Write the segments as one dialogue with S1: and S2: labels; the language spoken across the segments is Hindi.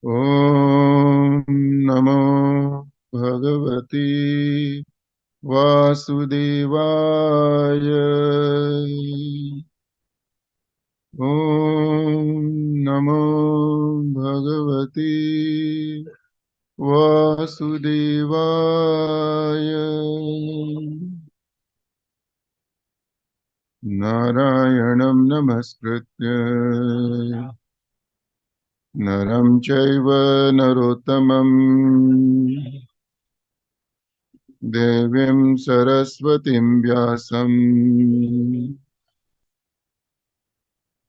S1: ॐ नमो भगवते वासुदेवाय। ॐ नमो भगवते वासुदेवाय। नारायणं नमस्कृत्य नरं चैव नरोत्तमं देवीं सरस्वतीं व्यासं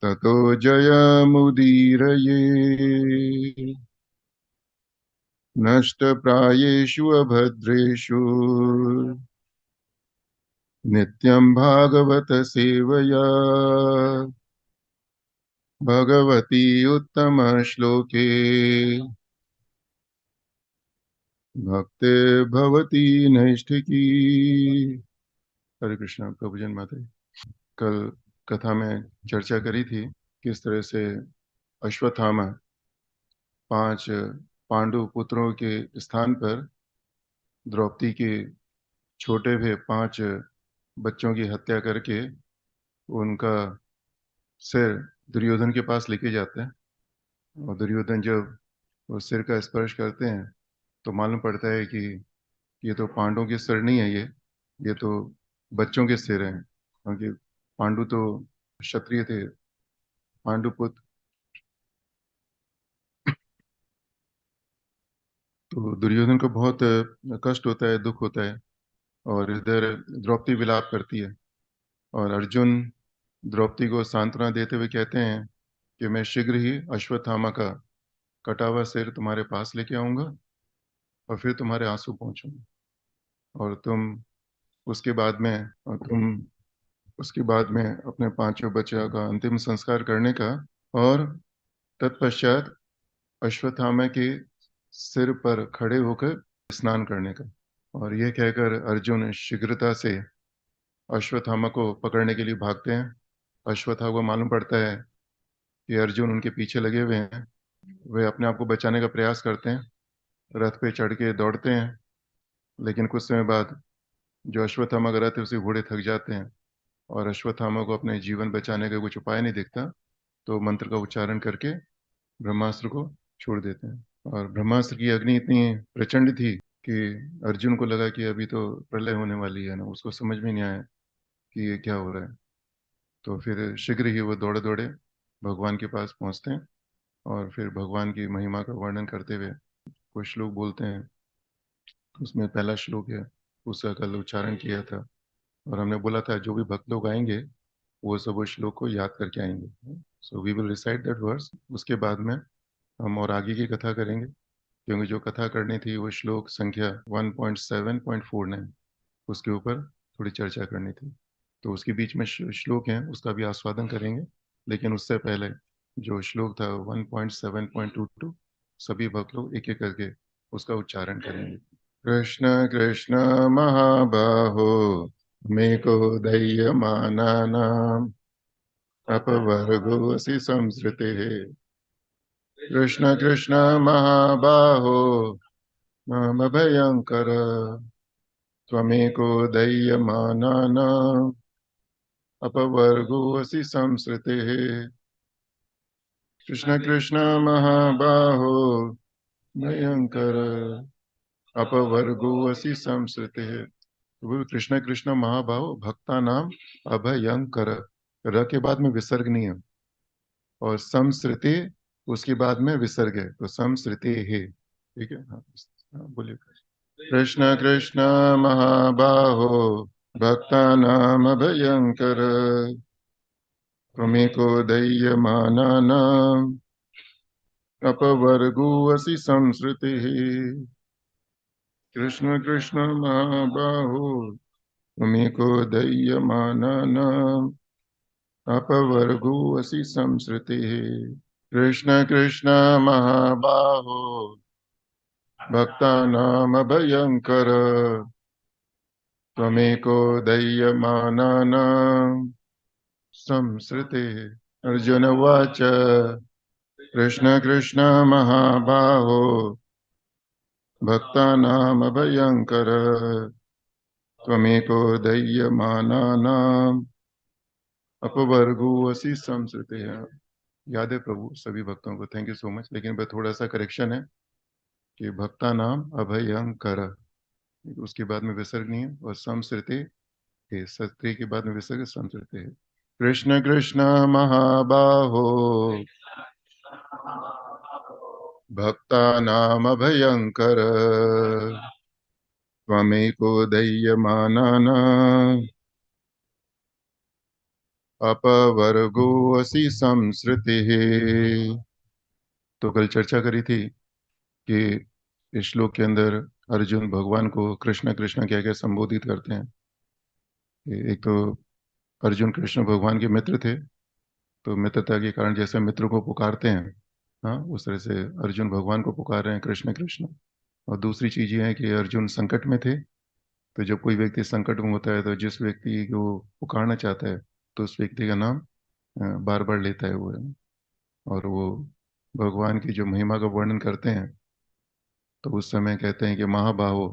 S1: ततो जयमुदीरये। नष्टप्रायेषु अभद्रेषु नित्यं भागवत सेवया भगवती उत्तमश्लोके भक्ते भवती नैष्ठिकी। हरे कृष्णा। प्रभुजन माता जी। कल कथा में चर्चा करी थी किस तरह से अश्वत्थामा 5 पांडु पुत्रों के स्थान पर द्रौपदी के छोटे हुए 5 बच्चों की हत्या करके उनका सिर दुर्योधन के पास लेके जाते हैं। और दुर्योधन जब उस सिर का स्पर्श करते हैं तो मालूम पड़ता है कि ये तो पांडवों के सिर नहीं है, ये तो बच्चों के सिर हैं, क्योंकि पांडु तो क्षत्रिय थे। पांडुपुत्र। तो दुर्योधन को बहुत कष्ट होता है, दुख होता है। और इधर द्रौपदी विलाप करती है। और अर्जुन द्रौपदी को सांत्वना देते हुए कहते हैं कि मैं शीघ्र ही अश्वत्थामा का कटा हुआ सिर तुम्हारे पास लेके आऊंगा और फिर तुम्हारे आंसू पहुंचूंगा। और उसके बाद में तुम उसके बाद में अपने पांचों बच्चों का अंतिम संस्कार करने का और तत्पश्चात अश्वत्थामा के सिर पर खड़े होकर स्नान करने का। और यह कहकर अर्जुन शीघ्रता से अश्वत्थामा को पकड़ने के लिए भागते हैं। अश्वत्थामा को मालूम पड़ता है कि अर्जुन उनके पीछे लगे हुए हैं। वे अपने आप को बचाने का प्रयास करते हैं, रथ पे चढ़ के दौड़ते हैं। लेकिन कुछ समय बाद जो अश्वत्थामा का रथ है उसे घोड़े थक जाते हैं। और अश्वत्थामा को अपने जीवन बचाने का कुछ उपाय नहीं दिखता, तो मंत्र का उच्चारण करके ब्रह्मास्त्र को छोड़ देते हैं। और ब्रह्मास्त्र की अग्नि इतनी प्रचंड थी कि अर्जुन को लगा कि अभी तो प्रलय होने वाली है ना, उसको समझ में नहीं आया कि ये क्या हो रहा है। तो फिर शीघ्र ही वो दौड़े दौड़े भगवान के पास पहुंचते हैं। और फिर भगवान की महिमा का वर्णन करते हुए कुछ श्लोक बोलते हैं। उसमें पहला श्लोक है, उसका कल उच्चारण किया था। और हमने बोला था जो भी भक्त लोग आएंगे वो सब उस श्लोक को याद करके आएंगे। So we will recite that verse. उसके बाद में हम और आगे की कथा करेंगे, क्योंकि जो कथा करनी थी वो श्लोक संख्या 1.7.49, उसके ऊपर थोड़ी चर्चा करनी थी। तो उसके बीच में श्लोक हैं, उसका भी आस्वादन करेंगे। लेकिन उससे पहले जो श्लोक था 1.7.22, सभी भक्त लोग एक एक करके उसका उच्चारण करेंगे। कृष्ण कृष्ण महाबाहो मेको दह्यमानानाम् अपवर्गोऽसि संसृतिः। कृष्ण कृष्ण महाबाहो मम भयङ्कर त्वमेको दह्यमानानाम् अपवर्गोऽसि संसृतिः। कृष्ण कृष्ण महाबाहो भयङ्कर अपवर्गोऽसि संसृतिः। वो कृष्ण कृष्ण महाभाव भक्ता नाम अभयंकर। र के बाद में विसर्ग नहीं है। और समश्रुति उसके बाद में विसर्ग है, तो समश्रुति है। ठीक है। हाँ, हाँ, बोलिए। कृष्ण कृष्ण महाबाहो भक्ता नाम अभयंकर त्वमेको दह्यमानानाम् अपवर्गो असि संसृति। कृष्ण कृष्ण महाबाहो त्वमेको दह्यमानानाम् अपवर्गो असि संसृतिः। कृष्ण कृष्ण महाबाहो भक्तानामभयङ्कर त्वमेको दह्यमानानां संसृतिः। अर्जुन उवाच कृष्ण कृष्ण महाबाहो भक्तानामभयङ्कर त्वमेको दह्यमानानाम् अपवर्गोऽसि संसृते। याद है प्रभु सभी भक्तों को, थैंक यू सो मच। लेकिन वह थोड़ा सा करेक्शन है कि भक्ता नाम अभयंकर, उसके बाद में विसर्ग नहीं है, और संसृते है, सत्य के बाद में विसर्ग, संसृते है। कृष्ण कृष्ण महाबाहो भक्ता नाम अभयंकर त्वमेको दह्यमानाना अपवर्गो असि संसृति। तो कल चर्चा करी थी कि इस श्लोक के अंदर अर्जुन भगवान को कृष्ण कृष्ण कह के संबोधित करते हैं। एक तो अर्जुन कृष्ण भगवान के मित्र थे, तो मित्रता के कारण जैसे मित्र को पुकारते हैं, हाँ, उस तरह से अर्जुन भगवान को पुकार रहे हैं कृष्ण कृष्ण। और दूसरी चीज ये है कि अर्जुन संकट में थे, तो जब कोई व्यक्ति संकट में होता है तो जिस व्यक्ति को पुकारना चाहता है तो उस व्यक्ति का नाम बार बार लेता है वो, और वो भगवान की जो महिमा का वर्णन करते हैं तो उस समय कहते हैं कि महाबाहो।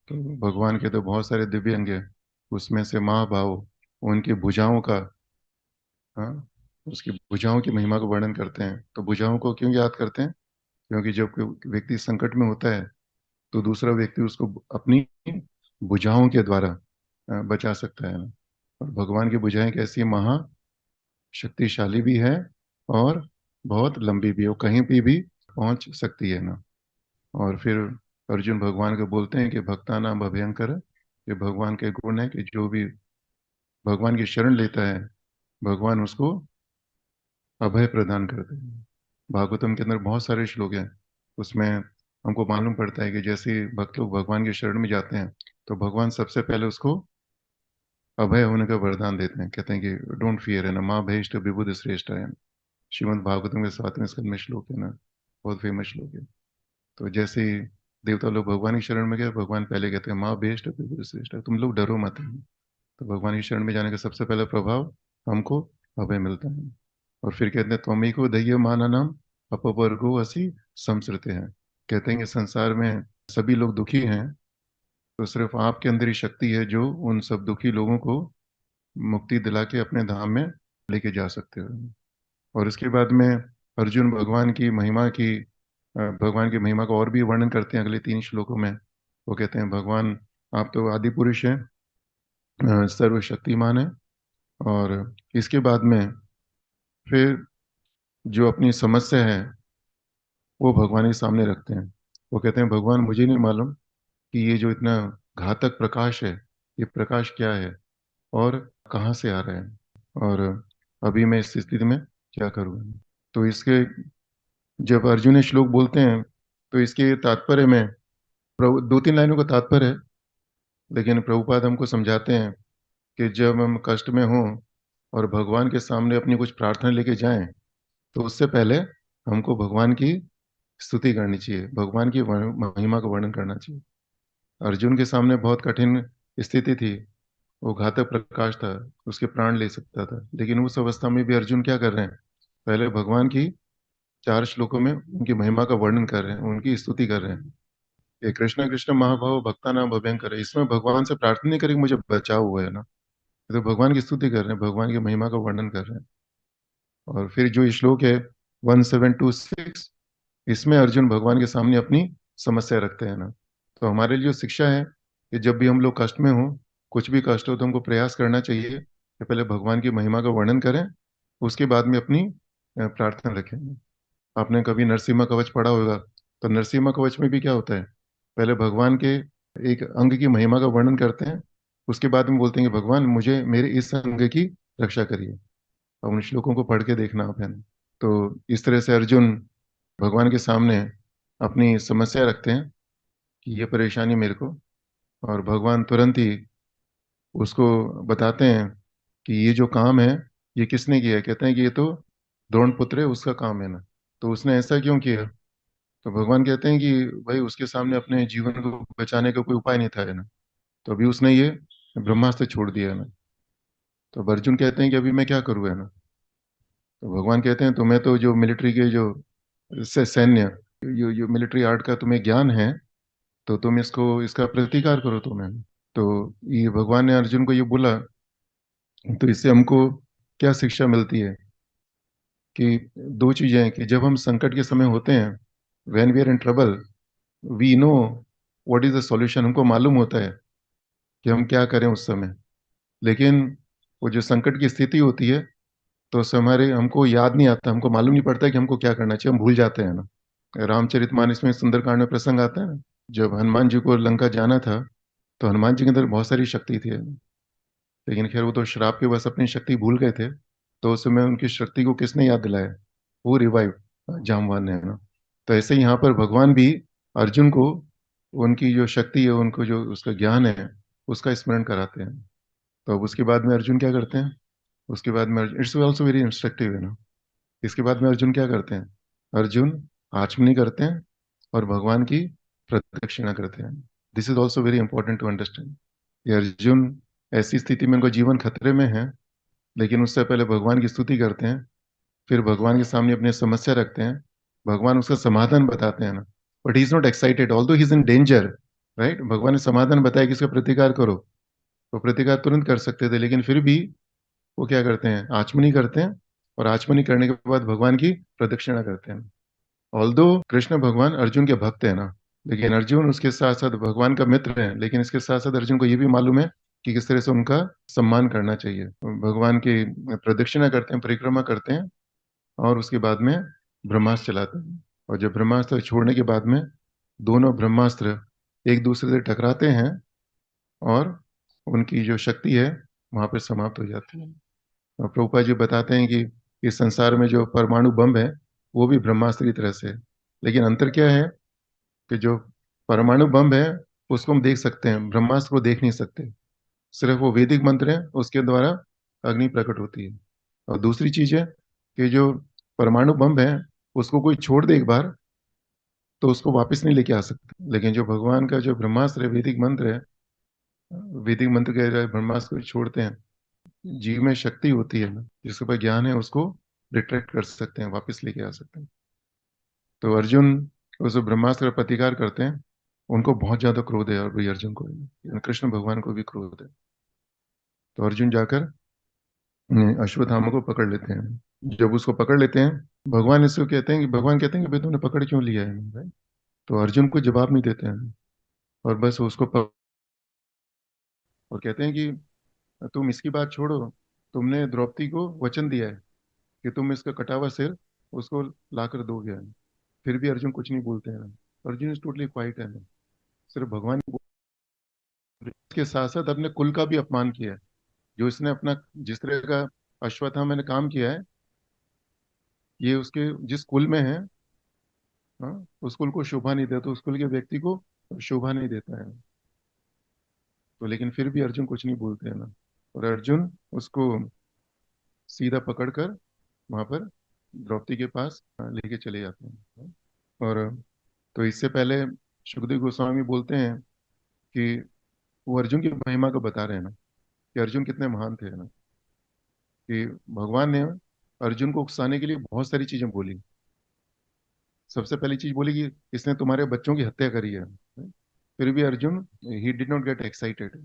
S1: तो भगवान के तो बहुत सारे दिव्य अंग हैं, उसमें से महाबाहो उनकी भुजाओं का, हाँ, उसकी भुजाओं की महिमा का वर्णन करते हैं। तो भुजाओं को क्यों याद करते हैं? क्योंकि जब कोई व्यक्ति संकट में होता है तो दूसरा व्यक्ति उसको अपनी भुजाओं के द्वारा बचा सकता है ना। और भगवान की भुजाएं कैसी महाशक्तिशाली भी है और बहुत लंबी भी है, वो कहीं भी पहुंच सकती है ना। और फिर अर्जुन भगवान को बोलते हैं कि भक्ता नाम अभयंकर, ये भगवान के गुण है कि जो भी भगवान की शरण लेता है भगवान उसको अभय प्रदान करते हैं। भागवतम के अंदर बहुत सारे श्लोक हैं, उसमें हमको मालूम पड़ता है कि जैसे भक्त लोग भगवान की शरण में जाते हैं तो भगवान सबसे पहले उसको अभय होने का वरदान देते हैं। कहते हैं कि डोंट फियर, है ना, माँ भयष्ट विबुध श्रेष्ठ है। श्रीमद् भागवतम के 7वें स्कंद में श्लोक है ना, बहुत फेमस श्लोक है। तो जैसे ही देवता लोग भगवान की शरण में गए, भगवान पहले कहते हैं माँ बेस्ट विभुर श्रेष्ठ, तुम लोग डरो मत। तो भगवान की शरण में जाने का सबसे पहला प्रभाव हमको अभय मिलता है। और फिर कहते हैं त्वमेको दह्य माना नाम अपवर्गो असि संसृते हैं। कहते हैं कि संसार में सभी लोग दुखी हैं, तो सिर्फ आपके अंदर ही शक्ति है जो उन सब दुखी लोगों को मुक्ति दिला के अपने धाम में लेके जा सकते हो। और इसके बाद में अर्जुन भगवान की महिमा का और भी वर्णन करते हैं अगले 3 श्लोकों में। वो कहते हैं भगवान आप तो आदि पुरुष हैं, सर्वशक्तिमान है। और इसके बाद में फिर जो अपनी समस्या है वो भगवान के सामने रखते हैं। वो कहते हैं भगवान मुझे नहीं मालूम कि ये जो इतना घातक प्रकाश है, ये प्रकाश क्या है और कहाँ से आ रहा है, और अभी मैं इस स्थिति में क्या करूँ। तो इसके जब अर्जुन ये श्लोक बोलते हैं तो इसके तात्पर्य में प्रभु 2-3 लाइनों का तात्पर्य है, लेकिन प्रभुपाद हमको समझाते हैं कि जब हम कष्ट में हों और भगवान के सामने अपनी कुछ प्रार्थना लेके जाएं तो उससे पहले हमको भगवान की स्तुति करनी चाहिए, भगवान की महिमा का वर्णन करना चाहिए। अर्जुन के सामने बहुत कठिन स्थिति थी, वो घातक प्रकाश था, उसके प्राण ले सकता था, लेकिन उस अवस्था में भी अर्जुन क्या कर रहे हैं? पहले भगवान की 4 श्लोकों में उनकी महिमा का वर्णन कर रहे हैं, उनकी स्तुति कर रहे हैं। ये कृष्ण कृष्ण महाभाव भक्ता नाम भयंकर है, इसमें भगवान से प्रार्थना नहीं करेंगे मुझे बचाव हुआ है ना, ये तो भगवान की स्तुति कर रहे हैं, भगवान की महिमा का वर्णन कर रहे हैं। और फिर जो ये श्लोक है 1726, इसमें अर्जुन भगवान के सामने अपनी समस्या रखते हैं ना। तो हमारे लिए जो शिक्षा है कि जब भी हम लोग कष्ट में हो, कुछ भी कष्ट हो, तो हमको प्रयास करना चाहिए कि पहले भगवान की महिमा का वर्णन करें, उसके बाद में अपनी प्रार्थना रखें। आपने कभी नरसिम्हा कवच पढ़ा होगा, तो नरसिम्हा कवच में भी क्या होता है, पहले भगवान के एक अंग की महिमा का वर्णन करते हैं, उसके बाद में बोलते हैं कि भगवान मुझे मेरे इस अंग की रक्षा करिए। अब उन श्लोकों को पढ़ के देखना आप, है ना। तो इस तरह से अर्जुन भगवान के सामने अपनी समस्या रखते हैं कि ये परेशानी मेरे को, और भगवान तुरंत ही उसको बताते हैं कि ये जो काम है ये किसने किया है। कहते हैं कि ये तो द्रोण पुत्र है, उसका काम है ना, तो उसने ऐसा क्यों किया। तो भगवान कहते हैं कि भाई उसके सामने अपने जीवन को बचाने का कोई उपाय नहीं था, है ना, तो अभी उसने ये ब्रह्मास्त्र छोड़ दिया है ना। तो अब अर्जुन कहते हैं कि अभी मैं क्या करूँ, है ना। तो भगवान कहते हैं तुम्हें तो जो मिलिट्री के जो से सैन्य, यो मिलिट्री आर्ट का तुम्हें ज्ञान है, तो तुम इसको इसका प्रतिकार करो तुम्हें। तो ये भगवान ने अर्जुन को ये बोला। तो इससे हमको क्या शिक्षा मिलती है कि दो चीजें हैं कि जब हम संकट के समय होते हैं, when we are in trouble, we know what is the solution, हमको मालूम होता है कि हम क्या करें उस समय। लेकिन वो जो संकट की स्थिति होती है, तो उस समय हमारे हमको याद नहीं आता, हमको मालूम नहीं पड़ता कि हमको क्या करना चाहिए, हम भूल जाते हैं ना। रामचरितमानस में सुंदरकांड में प्रसंग आता है ना, जब हनुमान जी को लंका जाना था, तो हनुमान जी के अंदर बहुत सारी शक्ति थी, लेकिन खैर वो तो श्राप के बस अपनी शक्ति भूल गए थे। तो उस समय उनकी शक्ति को किसने याद दिलाया? वो रिवाइव, जामवान ने, है ना। तो ऐसे ही यहाँ पर भगवान भी अर्जुन को उनकी जो शक्ति है, उनको जो उसका ज्ञान है, उसका स्मरण कराते हैं। तो अब उसके बाद में अर्जुन क्या करते हैं? उसके बाद में इट्स ऑल्सो वेरी इंस्ट्रक्टिव, है ना। इसके बाद में अर्जुन क्या करते हैं? अर्जुन आचमनी करते हैं और भगवान की प्रदक्षिणा करते हैं। This is also very important to understand. ये अर्जुन ऐसी स्थिति में, उनको जीवन खतरे में है, लेकिन उससे पहले भगवान की स्तुति करते हैं, फिर भगवान के सामने अपनी समस्या रखते हैं, भगवान उसका समाधान बताते हैं ना। But he is not excited although he is in danger, right. भगवान ने समाधान बताया कि इसका प्रतिकार करो, तो प्रतिकार तुरंत कर सकते थे, लेकिन फिर भी वो क्या करते हैं? आचमनी करते हैं, और आचमनी करने के बाद भगवान की प्रदक्षिणा करते हैं। ऑल्दो कृष्ण भगवान अर्जुन के भक्त है ना, लेकिन अर्जुन उसके साथ साथ भगवान का मित्र है, लेकिन इसके साथ साथ अर्जुन को ये भी मालूम है कि किस तरह से उनका सम्मान करना चाहिए। भगवान की प्रदक्षिणा करते हैं, परिक्रमा करते हैं, और उसके बाद में ब्रह्मास्त्र चलाते हैं। और जब ब्रह्मास्त्र छोड़ने के बाद में दोनों ब्रह्मास्त्र एक दूसरे से टकराते हैं, और उनकी जो शक्ति है वहां पर समाप्त हो जाती है। और प्रभुपाद जी बताते हैं कि इस संसार में जो परमाणु बम है, वो भी ब्रह्मास्त्र की तरह से है। लेकिन अंतर क्या है कि जो परमाणु बम है, उसको हम देख सकते हैं, ब्रह्मास्त्र को देख नहीं सकते। सिर्फ वो वैदिक मंत्र है, उसके द्वारा अग्नि प्रकट होती है। और दूसरी चीज है कि जो परमाणु बम है, उसको कोई छोड़ दे एक बार, तो उसको वापस नहीं लेके आ सकते। लेकिन जो भगवान का जो ब्रह्मास्त्र है, वैदिक मंत्र है, वैदिक मंत्र के जो ब्रह्मास्त्र को छोड़ते हैं, जीव में शक्ति होती है ना, जिसके ऊपर ज्ञान है, उसको रिट्रैक्ट कर सकते हैं, वापस लेके आ सकते हैं। तो अर्जुन उस ब्रह्मास्त्र का प्रतिकार करते हैं। उनको बहुत ज्यादा क्रोध है, और भी अर्जुन को, कृष्ण भगवान को भी क्रोध है। तो अर्जुन जाकर अश्वत्थामा को पकड़ लेते हैं। जब उसको पकड़ लेते हैं, भगवान इसको कहते हैं कि भगवान कहते हैं कि भाई तुमने पकड़ क्यों लिया है भाई? तो अर्जुन को जवाब नहीं देते हैं, और बस उसको और कहते हैं कि तुम इसकी बात छोड़ो, तुमने द्रौपदी को वचन दिया है कि तुम इसका कटा हुआ सिर उसको ला कर दोगे, फिर भी अर्जुन कुछ नहीं बोलते हैं। अर्जुन इज टोटली क्वाइट है, सिर्फ भगवान ही के साथ साथ अपने कुल का भी अपमान किया है। जो इसने अपना, जिस तरह का अश्वत्थामा ने काम किया है, ये उसके जिस कुल में है, हाँ, उस कुल को शोभा नहीं देता, उस कुल के व्यक्ति को शोभा नहीं देता है। तो लेकिन फिर भी अर्जुन कुछ नहीं बोलते हैं ना, और अर्जुन उसको सीधा पकड़कर वहां पर द्रौपदी के पास लेके चले जाते हैं। और तो इससे पहले सुखदेव गोस्वामी बोलते हैं कि वो अर्जुन की महिमा को बता रहे हैं ना, कि अर्जुन कितने महान थे ना, कि भगवान ने अर्जुन को उकसाने के लिए बहुत सारी चीजें बोली। सबसे पहली चीज बोली कि इसने तुम्हारे बच्चों की हत्या करी है, फिर भी Arjun, he did not get excited.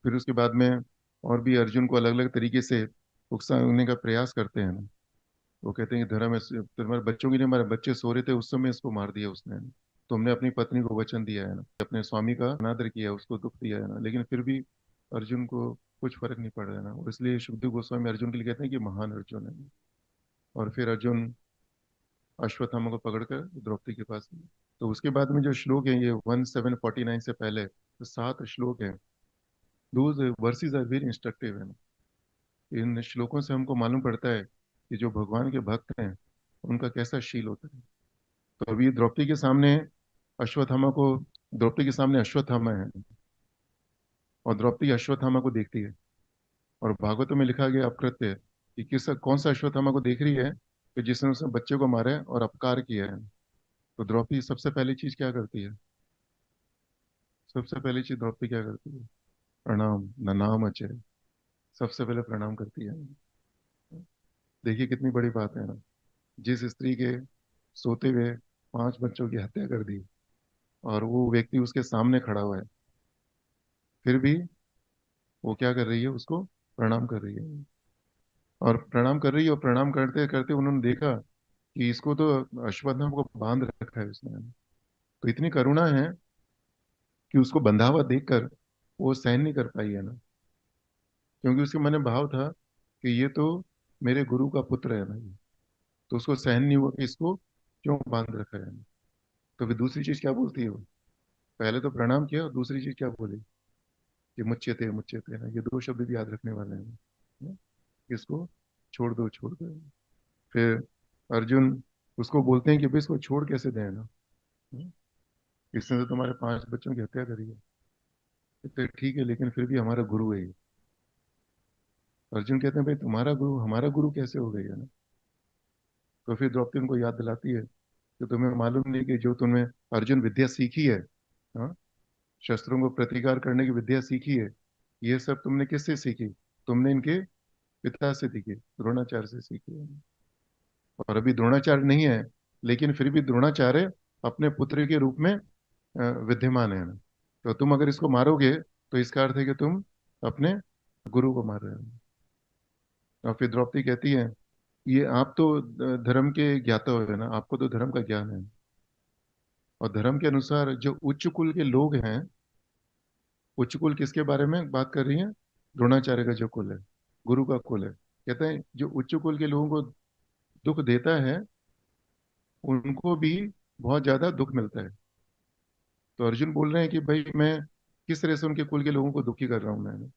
S1: फिर उसके बाद में और भी अर्जुन को अलग अलग तरीके से उकसाने का प्रयास करते हैं ना। वो कहते हैं कि धर्म तुम्हारे बच्चों के लिए, हमारे बच्चे सो रहे थे उस समय इसको मार दिया उसने। तुमने अपनी पत्नी को वचन दिया है ना, अपने स्वामी का अनादर किया है, उसको दुख दिया है ना, लेकिन फिर भी अर्जुन को कुछ फर्क नहीं पड़ रहा है ना। और इसलिए सुखदेव गोस्वामी अर्जुन के लिए कहते हैं कि महान अर्जुन है। और फिर अर्जुन अश्वत्थामा को पकड़कर द्रौपदी के पास गए। तो उसके बाद में जो श्लोक है, ये 1749 से पहले तो 7 श्लोक है। Those verses are very instructive है। इन श्लोकों से हमको मालूम पड़ता है कि जो भगवान के भक्त हैं, उनका कैसा शील होता है। तो अभी द्रौपदी के सामने अश्वत्थामा को द्रौपदी के सामने अश्वत्थामा है, और द्रौपदी अश्वत्थामा को देखती है। और भागवत में लिखा गया अपकृत्य, कि किस कौन सा अश्वत्थामा को देख रही है, कि जिसने उसने बच्चे को मारा है और अपकार किया है। तो द्रौपदी सबसे पहली चीज क्या करती है? सबसे पहली चीज द्रौपदी क्या करती है? प्रणाम, ननाम अचय, सबसे पहले प्रणाम करती है। देखिए कितनी बड़ी बात है ना। जिस स्त्री के सोते हुए 5 बच्चों की हत्या कर दी, और वो व्यक्ति उसके सामने खड़ा हुआ है, फिर भी वो क्या कर रही है, उसको प्रणाम कर रही है। और प्रणाम कर रही है, और प्रणाम करते करते उन्होंने देखा कि इसको तो अश्वत्थामा को बांध रखा है उसने। तो इतनी करुणा है कि उसको बंधा हुआ देखकर वो सहन नहीं कर पाई है ना, क्योंकि उसके मन में भाव था कि ये तो मेरे गुरु का पुत्र है ना ये। तो उसको सहन नहीं हुआ कि इसको क्यों बांध रखा है। तो फिर दूसरी चीज क्या बोलती है वो, पहले तो प्रणाम किया, और दूसरी चीज क्या बोली कि मुच्यते ना, ये 2 शब्द भी याद रखने वाले हैं ना? इसको छोड़ दो, छोड़ दो। फिर अर्जुन उसको बोलते हैं कि भाई इसको छोड़ कैसे दें ना, इसने तो तुम्हारे 5 बच्चों की हत्या करी है। तो ठीक है, लेकिन फिर भी हमारा गुरु है ये। अर्जुन कहते हैं भाई तुम्हारा गुरु हमारा गुरु कैसे हो गई है ना। तो फिर द्रौपदी उनको याद दिलाती है कि तुम्हें मालूम नहीं कि जो तुमने अर्जुन विद्या सीखी है, हाँ, शस्त्रों को प्रतिकार करने की विद्या सीखी है, ये सब तुमने किससे सीखी? तुमने इनके पिता से सीखी, द्रोणाचार्य से सीखी है। और अभी द्रोणाचार्य नहीं है, लेकिन फिर भी द्रोणाचार्य अपने पुत्र के रूप में विद्यमान है ना। तो तुम अगर इसको मारोगे तो इसका अर्थ है कि तुम अपने गुरु को मार रहे हो। और फिर द्रौपदी कहती है, ये आप तो धर्म के ज्ञाता हो ना, आपको तो धर्म का ज्ञान है। और धर्म के अनुसार जो उच्च कुल के लोग हैं, उच्च कुल किसके बारे में बात कर रही है? द्रोणाचार्य का जो कुल है, गुरु का कुल है। कहते हैं जो उच्च कुल के लोगों को दुख देता है, उनको भी बहुत ज्यादा दुख मिलता है। तो अर्जुन बोल रहे हैं कि भाई मैं किस तरह से उनके कुल के लोगों को दुखी कर रहा हूं मैं।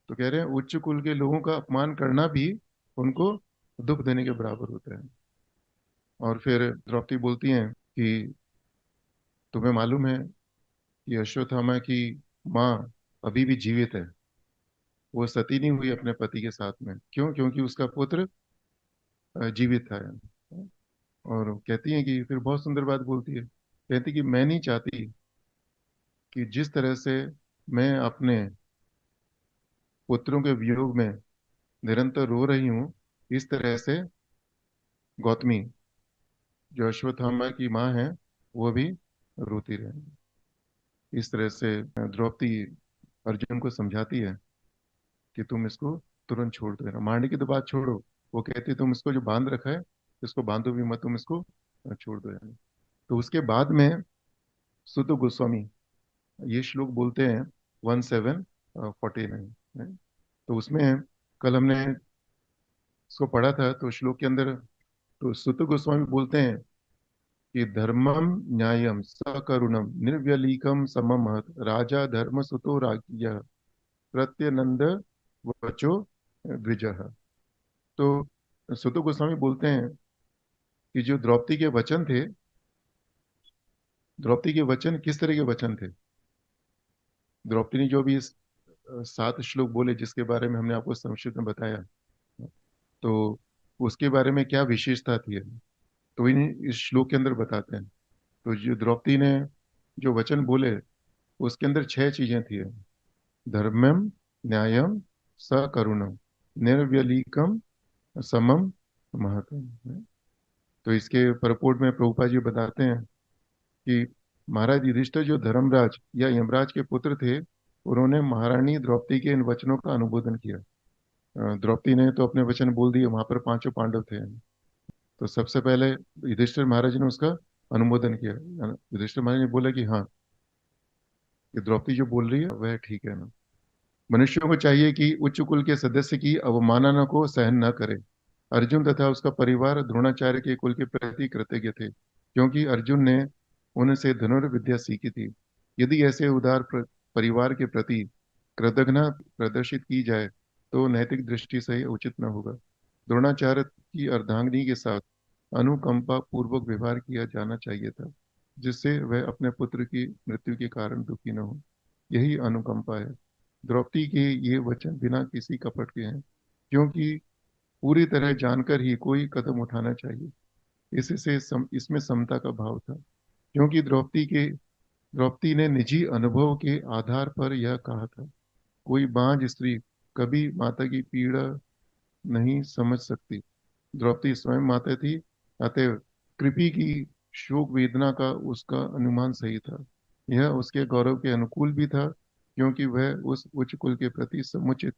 S1: तो कह रहे हैं उच्च कुल के लोगों का अपमान करना भी उनको दुख देने के बराबर होता है। और फिर द्रौपदी बोलती हैं कि तुम्हें मालूम है कि अश्वत्थामा की माँ अभी भी जीवित है, वो सती नहीं हुई अपने पति के साथ में। क्यों? क्योंकि उसका पुत्र जीवित था। और कहती हैं कि फिर बहुत सुंदर बात बोलती है, कहती कि मैं नहीं चाहती कि जिस तरह से मैं अपने पुत्रों के वियोग में निरंतर रो रही हूँ, इस तरह से गौतमी, जो अश्वत्थामा की माँ है, वो भी रोती रहे। इस तरह से द्रौपदी अर्जुन को समझाती है कि तुम इसको तुरंत छोड़ दो, है ना, मारने की तो बात छोड़ो। वो कहती है तुम इसको जो बांध रखा है, इसको बांधो भी मत, तुम इसको छोड़ दो, है ना। तो उसके बाद में सुत गोस्वामी ये श्लोक बोलते हैं 1749। तो उसमें कल हमने इसको पढ़ा था, तो श्लोक के अंदर तो सुत गोस्वामी बोलते हैं कि धर्मम न्यायम सकरुणम निर्व्यलीकम सममहत राजा धर्म सुतो राज्ञ प्रत्यनंद वचो द्विजः। तो सुत गोस्वामी बोलते हैं कि जो द्रौपदी के वचन थे, द्रौपदी के वचन किस तरह के वचन थे? द्रौपदी ने जो भी इस 7 श्लोक बोले, जिसके बारे में हमने आपको संक्षिप्त में बताया, तो उसके बारे में क्या विशेषता थी, तो इन इस श्लोक के अंदर बताते हैं। तो जो द्रौपदी ने जो वचन बोले, उसके अंदर 6 चीजें थी। धर्मम न्यायम सकरुणम निर्व्यलीकम समम महतम। तो इसके परपोर्ट में प्रभुपा जी बताते हैं कि महाराज युधिष्ठिर जो धर्मराज या यमराज के पुत्र थे, उन्होंने महारानी द्रौपदी के इन वचनों का अनुमोदन किया। द्रौपदी ने तो अपने वचन बोल दिए, वहां पर 5 पांडव थे। तो सबसे पहले युधिष्ठिर महाराज ने उसका अनुमोदन किया। युधिष्ठिर महाराज ने बोला कि हाँ, ये द्रौपदी जो बोल रही है वह ठीक है ना। मनुष्यों को चाहिए कि उच्च कुल के सदस्य की अवमानना को सहन न करे। अर्जुन तथा उसका परिवार द्रोणाचार्य के कुल के प्रति कृतज्ञ थे, क्योंकि अर्जुन ने उनसे धनुर्विद्या सीखी थी। यदि ऐसे उदार परिवार के प्रति कृतज्ञता प्रदर्शित की जाए तो नैतिक दृष्टि से उचित न होगा। द्रोणाचार्य की अर्धांगिनी के साथ अनुकंपा पूर्वक व्यवहार किया जाना चाहिए था, जिससे वह अपने पुत्र की मृत्यु के कारण दुखी न हो। यही अनुकंपा है। द्रौपदी के ये वचन बिना किसी कपट के हैं, क्योंकि पूरी तरह जानकर ही कोई कदम उठाना चाहिए। इसमें समता का भाव था, क्योंकि द्रौपदी ने निजी अनुभव के आधार पर यह कहा था, कोई बांझ स्त्री कभी माता की पीड़ा नहीं समझ सकती। द्रौपदी स्वयं माता थी, अतएव कृपि की शोक वेदना का उसका अनुमान सही था। यह उसके गौरव के अनुकूल भी था, क्योंकि वह उस उच्च कुल के प्रति समुचित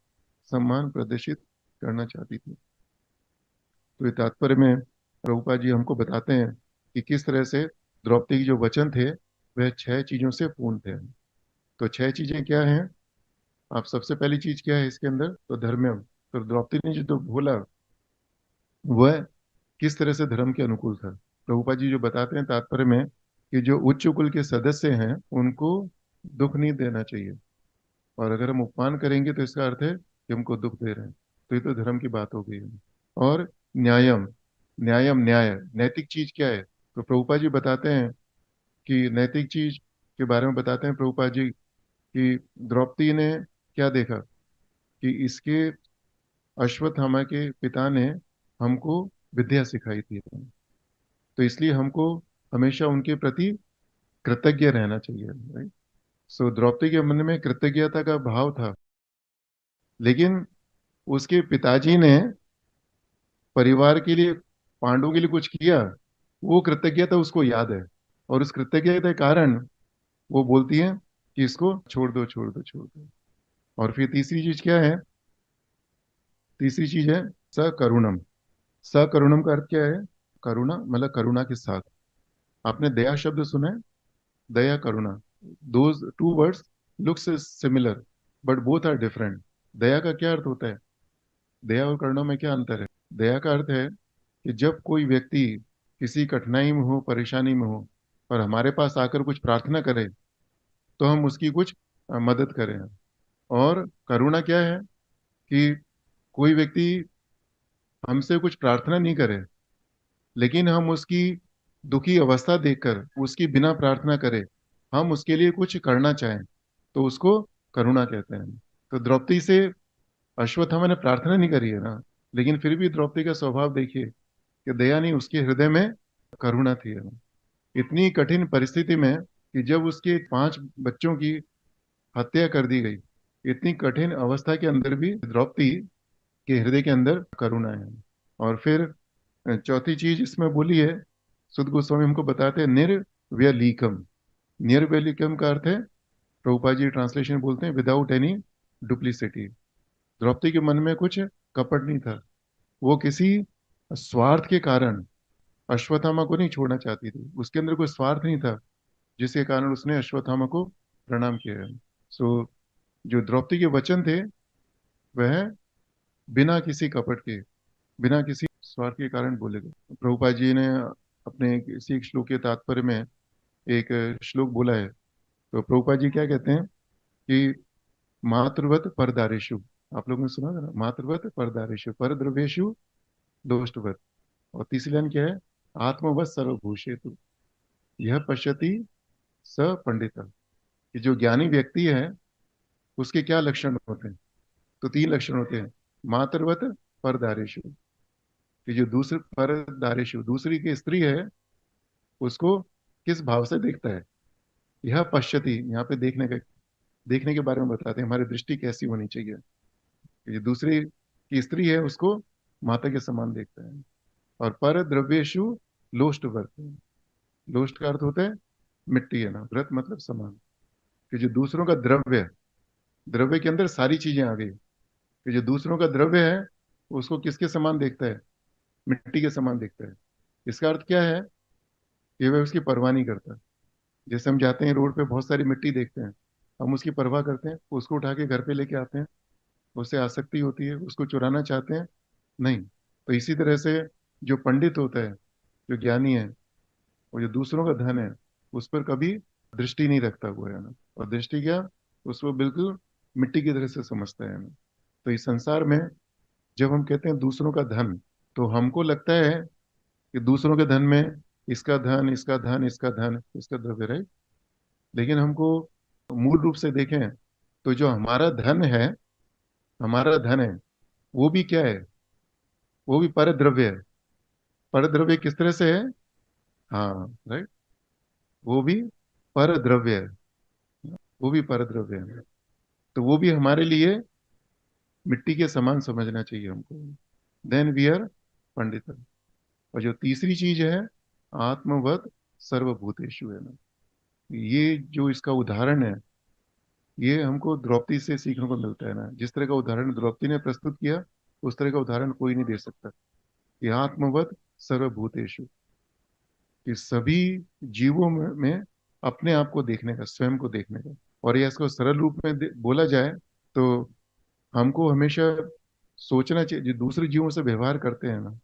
S1: सम्मान प्रदर्शित करना चाहती थी। तो ये तात्पर्य में प्रभुपाद जी हमको बताते हैं कि किस तरह से द्रौपदी के जो वचन थे वह 6 चीजों से पूर्ण थे। तो 6 चीजें क्या हैं? आप सबसे पहली चीज क्या है इसके अंदर? तो धर्म्यम। तो द्रौपदी ने जो बोला वह किस तरह से धर्म के अनुकूल था। प्रभुपाद जी जो बताते हैं तात्पर्य में कि जो उच्च कुल के सदस्य हैं उनको दुख नहीं देना चाहिए, और अगर हम उपमान करेंगे तो इसका अर्थ है कि हमको दुख दे रहे हैं। तो ये तो धर्म की बात हो गई है। और न्यायम। न्यायम न्याय, नैतिक चीज क्या है? तो प्रभुपाद जी बताते हैं कि नैतिक चीज के बारे में बताते हैं प्रभुपाद जी कि द्रौपदी ने क्या देखा कि इसके अश्वत्थामा के पिता ने हमको विद्या सिखाई थी, तो इसलिए हमको हमेशा उनके प्रति कृतज्ञ रहना चाहिए, राइट। सो द्रौपदी के मन में कृतज्ञता का भाव था, लेकिन उसके पिताजी ने परिवार के लिए, पांडवों के लिए कुछ किया, वो कृतज्ञता उसको याद है, और उस कृतज्ञता के कारण वो बोलती है कि इसको छोड़ दो छोड़ दो छोड़ दो। और फिर तीसरी चीज क्या है? तीसरी चीज है सकरुणम। सकरुणम का अर्थ क्या है? करुणा मतलब करुणा के साथ। आपने दया शब्द सुना है? दया करुणा, those two words looks similar but both are different. दया का क्या अर्थ होता है? दया और करुणा में क्या अंतर है? दया का अर्थ है कि जब कोई व्यक्ति किसी कठिनाई में हो, परेशानी में हो, और हमारे पास आकर कुछ प्रार्थना करे, तो हम उसकी कुछ मदद करें। और करुणा क्या है कि कोई व्यक्ति हमसे कुछ प्रार्थना नहीं करे, लेकिन हम उसकी दुखी अवस्था देखकर उसकी बिना प्रार्थना करे हम उसके लिए कुछ करना चाहें, तो उसको करुणा कहते हैं। तो द्रौपदी से अश्वत्थामा ने प्रार्थना नहीं करी है ना, लेकिन फिर भी द्रौपदी का स्वभाव देखिए कि दया नहीं, उसके हृदय में करुणा थी है ना। इतनी कठिन परिस्थिति में कि जब उसके 5 बच्चों की हत्या कर दी गई, इतनी कठिन अवस्था के अंदर भी द्रौपदी के हृदय के अंदर करुणा है। और फिर चौथी चीज इसमें बोली है, सुद गोस्वामी हमको बताते हैं निर्व्यलीकम। निर्व्यलीकम का अर्थ है, प्रभुपाद जी ट्रांसलेशन बोलते हैं विदाउट एनी डुप्लीसिटी। द्रौपदी के मन में कुछ कपट नहीं था, वो किसी स्वार्थ के कारण अश्वत्थामा को नहीं छोड़ना चाहती थी, उसके अंदर कोई स्वार्थ नहीं था जिसके कारण उसने अश्वत्थामा को प्रणाम किया है। सो जो द्रौपदी के वचन थे वह बिना किसी कपट के, बिना किसी स्वार्थ के कारण बोले गए। प्रभुपाद जी ने अपने किसी एक श्लोक के तात्पर्य में एक श्लोक बोला है। तो प्रभुपाद जी क्या कहते हैं कि मातृवत परदारेषु, आप लोगों ने सुना था ना, मातृवत परदारेषु परद्रव्येषु दोष्टवत। और तीसरी लाइन क्या है? आत्मवत सर्वभूषेतु यह पश्यति स पंडित। कि जो ज्ञानी व्यक्ति है उसके क्या लक्षण होते हैं? तो 3 लक्षण होते हैं। मातृवत परदारेषु, कि जो दूसरे परदारेषु दूसरी की स्त्री है उसको किस भाव से देखता है। यह पश्यति, यहाँ पे देखने का, देखने के बारे में बताते हैं हमारी दृष्टि कैसी होनी चाहिए। ये दूसरी की स्त्री है उसको माता के समान देखता है। और पर द्रव्येशु लोष्ट व्रत, लोष्ट का अर्थ होता है मिट्टी है ना, व्रत मतलब समान। कि जो दूसरों का द्रव्य, द्रव्य के अंदर सारी चीजें आ गई, कि जो दूसरों का द्रव्य है उसको किसके समान देखता है? मिट्टी के समान देखता है। इसका अर्थ क्या है? कि वह उसकी परवाह नहीं करता। जैसे हम जाते हैं रोड पे बहुत सारी मिट्टी देखते हैं, हम उसकी परवाह करते हैं, उसको उठा के घर पे लेके आते हैं, उससे आसक्ति होती है, उसको चुराना चाहते हैं? नहीं। तो इसी तरह से जो पंडित होता है, जो ज्ञानी है, और जो दूसरों का धन है उस पर कभी दृष्टि नहीं रखता हुआ है ना। और दृष्टि क्या? उसको बिल्कुल मिट्टी की तरह से समझता है ना। तो इस संसार में जब हम कहते हैं दूसरों का धन, तो हमको लगता है कि दूसरों के धन में इसका धन, इसका धन, इसका धन, इसका द्रव्य, राइट। लेकिन हमको मूल रूप से देखें तो जो हमारा धन है, हमारा धन है वो भी क्या है? वो भी पर द्रव्य है। पर द्रव्य किस तरह से है? हाँ, राइट। वो भी पर द्रव्य है, वो भी पर द्रव्य है। तो वो भी हमारे लिए मिट्टी के समान समझना चाहिए हमको। देन वी आर पंडित। और जो तीसरी चीज है आत्मवत सर्वभूतेषु है ना। ये जो इसका उदाहरण है, ये हमको द्रौपदी से सीखने को मिलता है ना। जिस तरह का उदाहरण द्रौपदी ने प्रस्तुत किया, उस तरह का उदाहरण कोई नहीं दे सकता। ये आत्मवत सर्वभूतेषु, कि सभी जीवों में अपने आप को देखने का, स्वयं को देखने का। और ये इसको सरल रूप में बोला जाए तो हमको हमेशा सोचना चाहिए, जो दूसरे जीवों से व्यवहार करते हैं ना,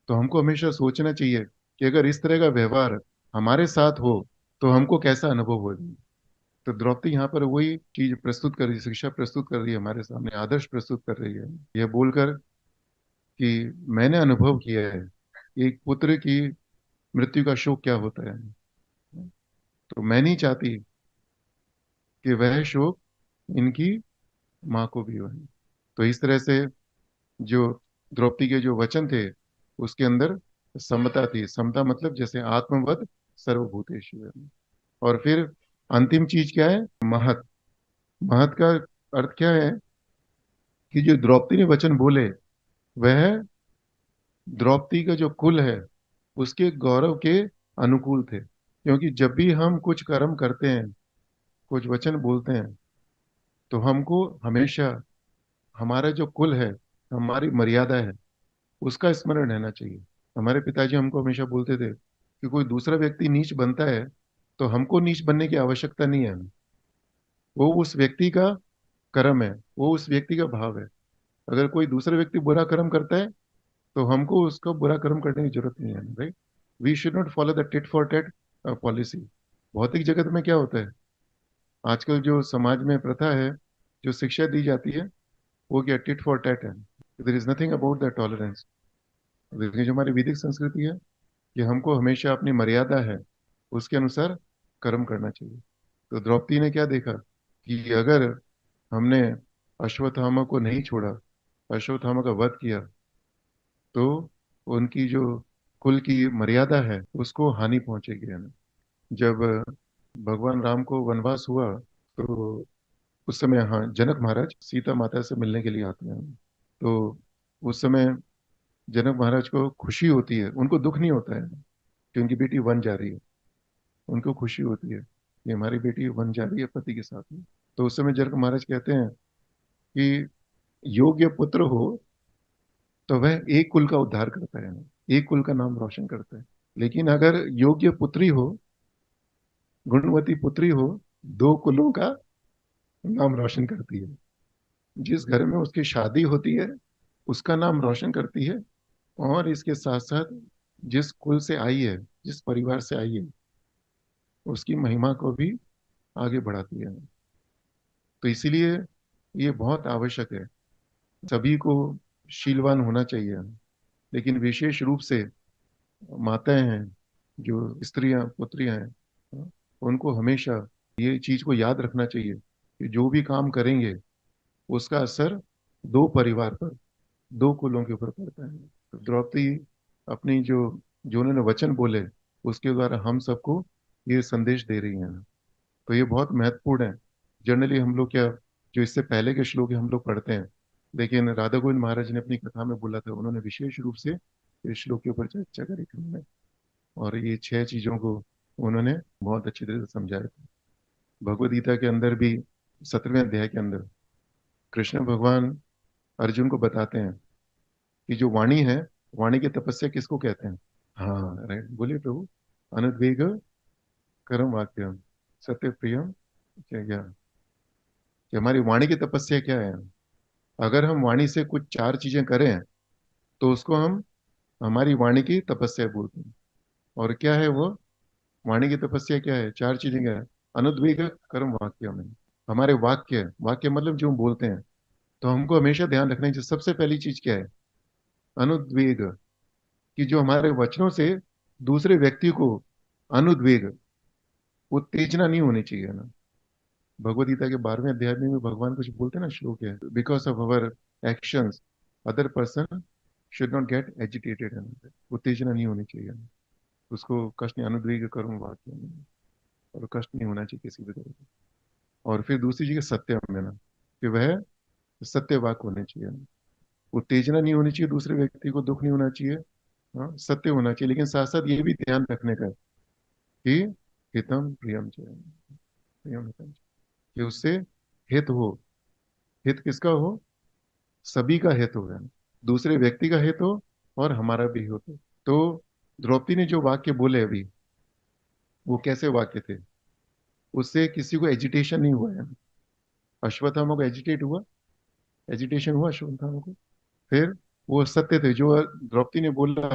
S1: तो हमको हमेशा सोचना चाहिए कि अगर इस तरह का व्यवहार हमारे साथ हो तो हमको कैसा अनुभव होगा। तो द्रौपदी यहाँ पर वही चीज प्रस्तुत कर रही, शिक्षा प्रस्तुत कर रही है हमारे सामने, आदर्श प्रस्तुत कर रही है, यह बोलकर कि मैंने अनुभव किया है एक पुत्र की मृत्यु का शोक क्या होता है। तो मैं नहीं चाहती कि वह शोक इनकी माँ को भी हो। तो इस तरह से जो द्रौपदी के जो वचन थे, उसके अंदर समता थी। समता मतलब जैसे आत्मवत सर्वभूतेषु है। और फिर अंतिम चीज क्या है? महत। महत का अर्थ क्या है? कि जो द्रौपदी ने वचन बोले, वह द्रौपदी का जो कुल है उसके गौरव के अनुकूल थे। क्योंकि जब भी हम कुछ कर्म करते हैं, कुछ वचन बोलते हैं, तो हमको हमेशा हमारा जो कुल है, हमारी मर्यादा है, उसका स्मरण रहना चाहिए। हमारे पिताजी हमको हमेशा बोलते थे कि कोई दूसरा व्यक्ति नीच बनता है तो हमको नीच बनने की आवश्यकता नहीं है। वो उस व्यक्ति का कर्म है, वो उस व्यक्ति का भाव है। अगर कोई दूसरा व्यक्ति बुरा कर्म करता है तो हमको उसका बुरा कर्म करने की जरूरत नहीं है, right. We should not follow the tit for tat policy. भौतिक जगत में क्या होता है आजकल, जो समाज में प्रथा है, जो शिक्षा दी जाती है, वो क्या टिट फॉर टैट है। There is nothing about the tolerance. लेकिन जो हमारी वैदिक संस्कृति है, कि हमको हमेशा अपनी मर्यादा है उसके अनुसार कर्म करना चाहिए। तो द्रौपदी ने क्या देखा कि अगर हमने अश्वत्थामा को नहीं छोड़ा, अश्वत्थामा का वध किया, तो उनकी जो कुल की मर्यादा है उसको हानि पहुंचेगी, है ना। जब भगवान राम को वनवास हुआ, तो उस समय, हाँ, जनक महाराज सीता माता से मिलने के लिए आते हैं। तो उस समय जनक महाराज को खुशी होती है, उनको दुख नहीं होता है कि उनकी बेटी वन जा रही है। उनको खुशी होती है कि हमारी बेटी वन जा रही है पति के साथ में। तो उस समय जनक महाराज कहते हैं कि योग्य पुत्र हो तो वह एक कुल का उद्धार करता है, एक कुल का नाम रोशन करता है। लेकिन अगर योग्य पुत्री हो, गुणवती पुत्री हो, दो कुलों का नाम रोशन करती है। जिस घर में उसकी शादी होती है उसका नाम रोशन करती है, और इसके साथ साथ जिस कुल से आई है, जिस परिवार से आई है, उसकी महिमा को भी आगे बढ़ाती है। तो इसीलिए ये बहुत आवश्यक है। सभी को शीलवान होना चाहिए, लेकिन विशेष रूप से माताएं हैं, जो स्त्रियां, पुत्रियां हैं, उनको हमेशा ये चीज को याद रखना चाहिए कि जो भी काम करेंगे उसका असर दो परिवार पर, दो कुलों के ऊपर पड़ता है। तो द्रौपदी अपनी जो जो उन्होंने वचन बोले, उसके द्वारा हम सबको ये संदेश दे रही हैं। तो ये बहुत महत्वपूर्ण है। जनरली हम लोग क्या, जो इससे पहले के श्लोक हम लोग पढ़ते हैं, लेकिन राधा गोविंद महाराज ने अपनी कथा में बोला था, उन्होंने विशेष रूप से इस श्लोक के ऊपर चर्चा करी थी उन्होंने। और ये छह चीजों को उन्होंने बहुत अच्छी तरह से समझाया था। भगवद गीता के अंदर भी 17वें अध्याय के अंदर कृष्ण भगवान अर्जुन को बताते हैं कि जो वाणी है, वाणी की तपस्या किसको कहते हैं। हाँ, राइट, बोलिए प्रभु। अनुद्वेग कर्म वाक्यम सत्य प्रियम, क्या क्या, कि हमारी वाणी की तपस्या क्या है। अगर हम वाणी से कुछ चार चीजें करें तो उसको हम हमारी वाणी की तपस्या बोलते हैं। और क्या है वो वाणी की तपस्या? क्या है? चार चीजें क्या है? अनुद्वेग कर्म वाक्य में, हमारे वाक्य, वाक्य मतलब जो हम बोलते हैं, तो हमको हमेशा ध्यान रखना चाहिए सबसे पहली चीज क्या है? अनुद्वेग। कि जो हमारे वचनों से दूसरे व्यक्ति को अनुद्वेग, उत्तेजना नहीं होनी चाहिए ना। भगवद गीता के 12वें अध्याय में भी भगवान कुछ बोलते हैं ना, श्लोक है, because of our actions other person should not gate agitated, है, उत्तेजना नहीं होनी चाहिए। उसको कष्ट नहीं, अनुद्वेग कर्म वाक्य में, और कष्ट नहीं होना चाहिए किसी भी तरह का। और फिर दूसरी चीज है सत्यम में ना, कि वह सत्य वाक होने चाहिए। उत्तेजना नहीं होनी चाहिए, दूसरे व्यक्ति को दुख नहीं होना चाहिए, हाँ, सत्य होना चाहिए, लेकिन साथ साथ ये भी ध्यान रखने का है कि हितम प्रियम च, प्रियम हितम च, कि उससे हित हो। हित किसका हो? सभी का हित हो, यानी दूसरे व्यक्ति का हित हो और हमारा भी हित हो। तो द्रौपदी ने जो वाक्य बोले अभी, वो कैसे वाक्य थे? उससे किसी को एजिटेशन नहीं हुआ है। अश्वत्थामा को एजिटेट हुआ? एजिटेशन हुआ अश्वत्थामा को? फिर वो सत्य थे जो द्रौपदी ने बोला,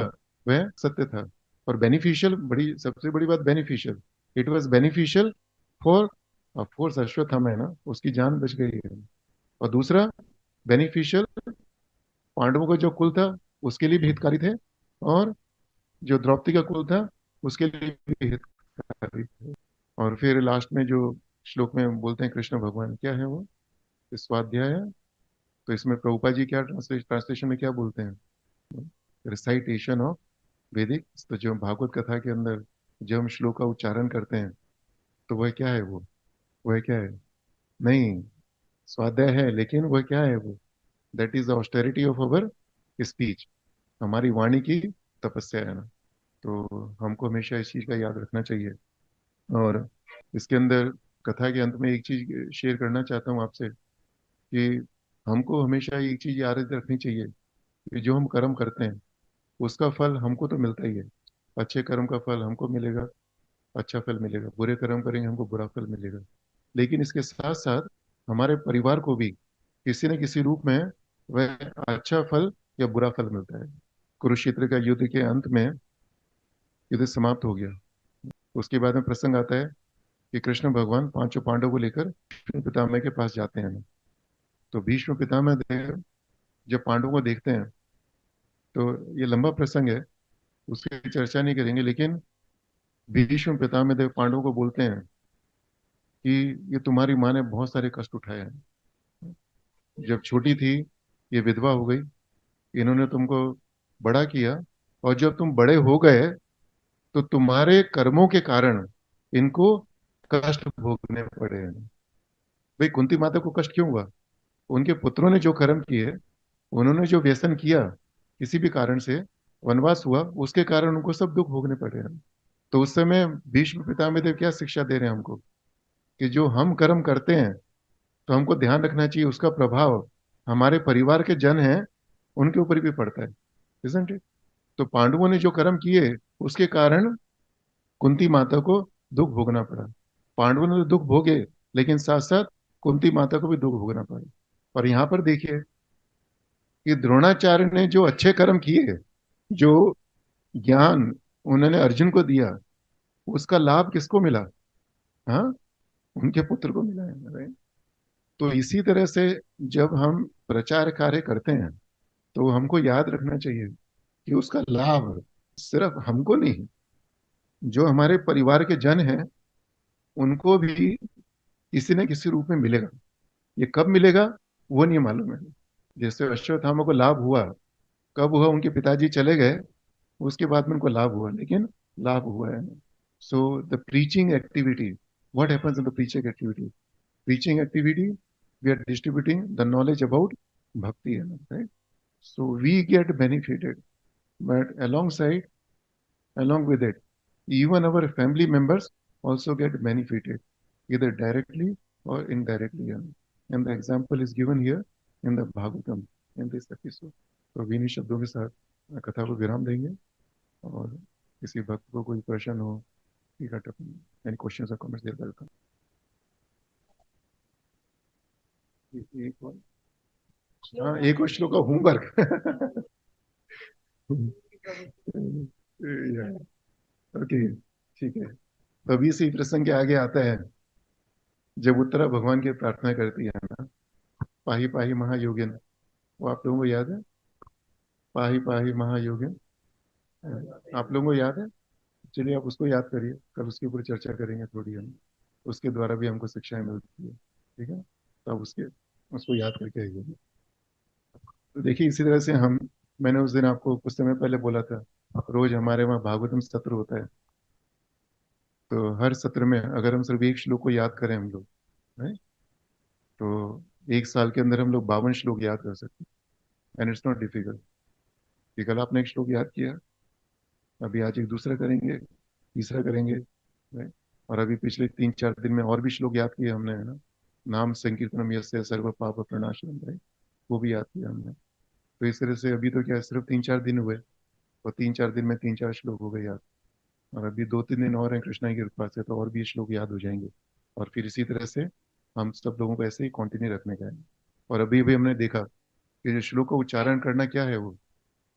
S1: वह सत्य था। और बेनिफिशियल, बड़ी सबसे बड़ी बात beneficial, it was beneficial for, of course Ashwatthama है ना, उसकी जान बच गई है। और दूसरा बेनिफिशियल, पांडवों का जो कुल था उसके लिए भी हितकारी थे, और जो द्रौपदी का कुल था उसके लिए भी हितकारी थे। और फिर लास्ट में जो श्लोक में बोलते हैं कृष्ण भगवान, क्या है वो? स्वाध्याय है। तो इसमें प्रभुपा जी क्या ट्रांसलेशन में क्या बोलते हैं? रिसाइटेशन ऑफ वैदिक। तो जो भागवत कथा के अंदर जब हम श्लोक का उच्चारण करते हैं, तो वह क्या है वो? वह क्या है? नहीं, स्वाध्याय है, लेकिन वह क्या है वो? That is the austerity of our speech, हमारी वाणी की तपस्या है ना। तो हमको हमेशा इस चीज का याद रखना चाहिए। और इसके अंदर कथा के अंत में एक चीज शेयर करना चाहता हूँ आपसे, कि हमको हमेशा एक चीज याद रखनी चाहिए कि जो हम कर्म करते हैं उसका फल हमको तो मिलता ही है। अच्छे कर्म का फल हमको मिलेगा, अच्छा फल मिलेगा। बुरे कर्म करेंगे हमको बुरा फल मिलेगा। लेकिन इसके साथ साथ हमारे परिवार को भी किसी न किसी रूप में वह अच्छा फल या बुरा फल मिलता है। कुरुक्षेत्र का युद्ध के अंत में युद्ध समाप्त हो गया। उसके बाद में प्रसंग आता है कि कृष्ण भगवान पांचों पांडवों को लेकर भीष्म पितामह के पास जाते हैं। तो भीष्म पितामह देव जब पांडवों को देखते हैं, तो ये लंबा प्रसंग है, उसकी चर्चा नहीं करेंगे, लेकिन भीष्म पितामह देव पांडवों को बोलते हैं कि ये तुम्हारी माँ ने बहुत सारे कष्ट उठाए हैं। जब छोटी थी ये विधवा हो गई, इन्होंने तुमको बड़ा किया, और जब तुम बड़े हो गए तो तुम्हारे कर्मों के कारण इनको कष्ट भोगने पड़े हैं। भाई कुंती माता को कष्ट क्यों हुआ? उनके पुत्रों ने जो कर्म किए, उन्होंने जो व्यसन किया, किसी भी कारण से वनवास हुआ, उसके कारण उनको सब दुख भोगने पड़े हैं। तो उस समय भीष्म पितामह देव क्या शिक्षा दे रहे हैं हमको, कि जो हम कर्म करते हैं तो हमको ध्यान रखना चाहिए उसका प्रभाव हमारे परिवार के जन हैं उनके ऊपर भी पड़ता है, isn't it? तो पांडवों ने जो कर्म किए उसके कारण कुंती माता को दुख भोगना पड़ा। पांडवों ने तो दुख भोगे, लेकिन साथ साथ कुंती माता को भी दुख भोगना पड़ा। और यहाँ पर देखिए कि द्रोणाचार्य ने जो अच्छे कर्म किए, जो ज्ञान उन्होंने अर्जुन को दिया, उसका लाभ किसको मिला? हाँ, उनके पुत्र को मिला है, right? तो इसी तरह से जब हम प्रचार कार्य करते हैं, तो हमको याद रखना चाहिए कि उसका लाभ सिर्फ हमको नहीं, जो हमारे परिवार के जन हैं उनको भी किसी न किसी रूप में मिलेगा। ये कब मिलेगा वो नहीं मालूम है। जैसे अश्वत्थामा को लाभ हुआ, कब हुआ? उनके पिताजी चले गए, उसके बाद में उनको लाभ हुआ, लेकिन लाभ हुआ है। So the preaching activity, what happens in the preaching activity? Preaching activity, we are distributing the knowledge about bhakti, right? So we get benefited, but along with it, even our family members also get benefited, either directly or indirectly. And the example is given here in the Bhagavatam in this episode. तो विनी शब्दों के साथ कथा को विराम देंगे, और किसी भक्त को कोई प्रश्न हो, एनी क्वेश्चंस और कमेंट्स, देर वेलकम। एक और, हाँ, एक और श्लोक का होमवर्क। ओके, ठीक है। तो अभी से ही प्रसंग के आगे आता है, जब उत्तरा भगवान की प्रार्थना करती है ना, पाही पाही महायोगिन, वो आप लोगों को याद है? पाही पाही महायोगिन, आप लोगों को याद है? चलिए आप उसको याद करिए, कल उसके ऊपर चर्चा करेंगे थोड़ी हम, उसके द्वारा भी हमको शिक्षाएं मिलती है, ठीक है? तो आप उसको याद करके आइए। तो देखिए इसी तरह से हम, मैंने उस दिन आपको कुछ समय पहले बोला था, रोज हमारे वहाँ भागवतम सत्र होता है। तो हर सत्र में अगर हम सिर्फ एक श्लोक को याद करें हम लोग, right? तो एक साल के अंदर हम लोग 52 श्लोक याद कर सकते हैं, एंड इट्स नॉट डिफिकल्ट। कि कल आपने एक श्लोक याद किया, अभी आज एक दूसरा करेंगे, तीसरा करेंगे, right? और अभी पिछले 3-4 दिन में और भी श्लोक याद किए हमने, है ना। नाम संकीर्तनम यस्य सर्व पाप प्रणाशनम, right? वो भी याद किया हमने। तो इस तरह से अभी तो क्या है, सिर्फ 3-4 दिन हुए, और 3-4 दिन में 3-4 श्लोक हो गए याद। और अभी 2-3 दिन और हैं कृष्णा की कृपा से, तो और भी श्लोक याद हो जाएंगे। और फिर इसी तरह से हम सब लोगों को ऐसे ही कंटिन्यू रखने का है। और अभी भी हमने देखा कि जो श्लोक का उच्चारण करना क्या है वो,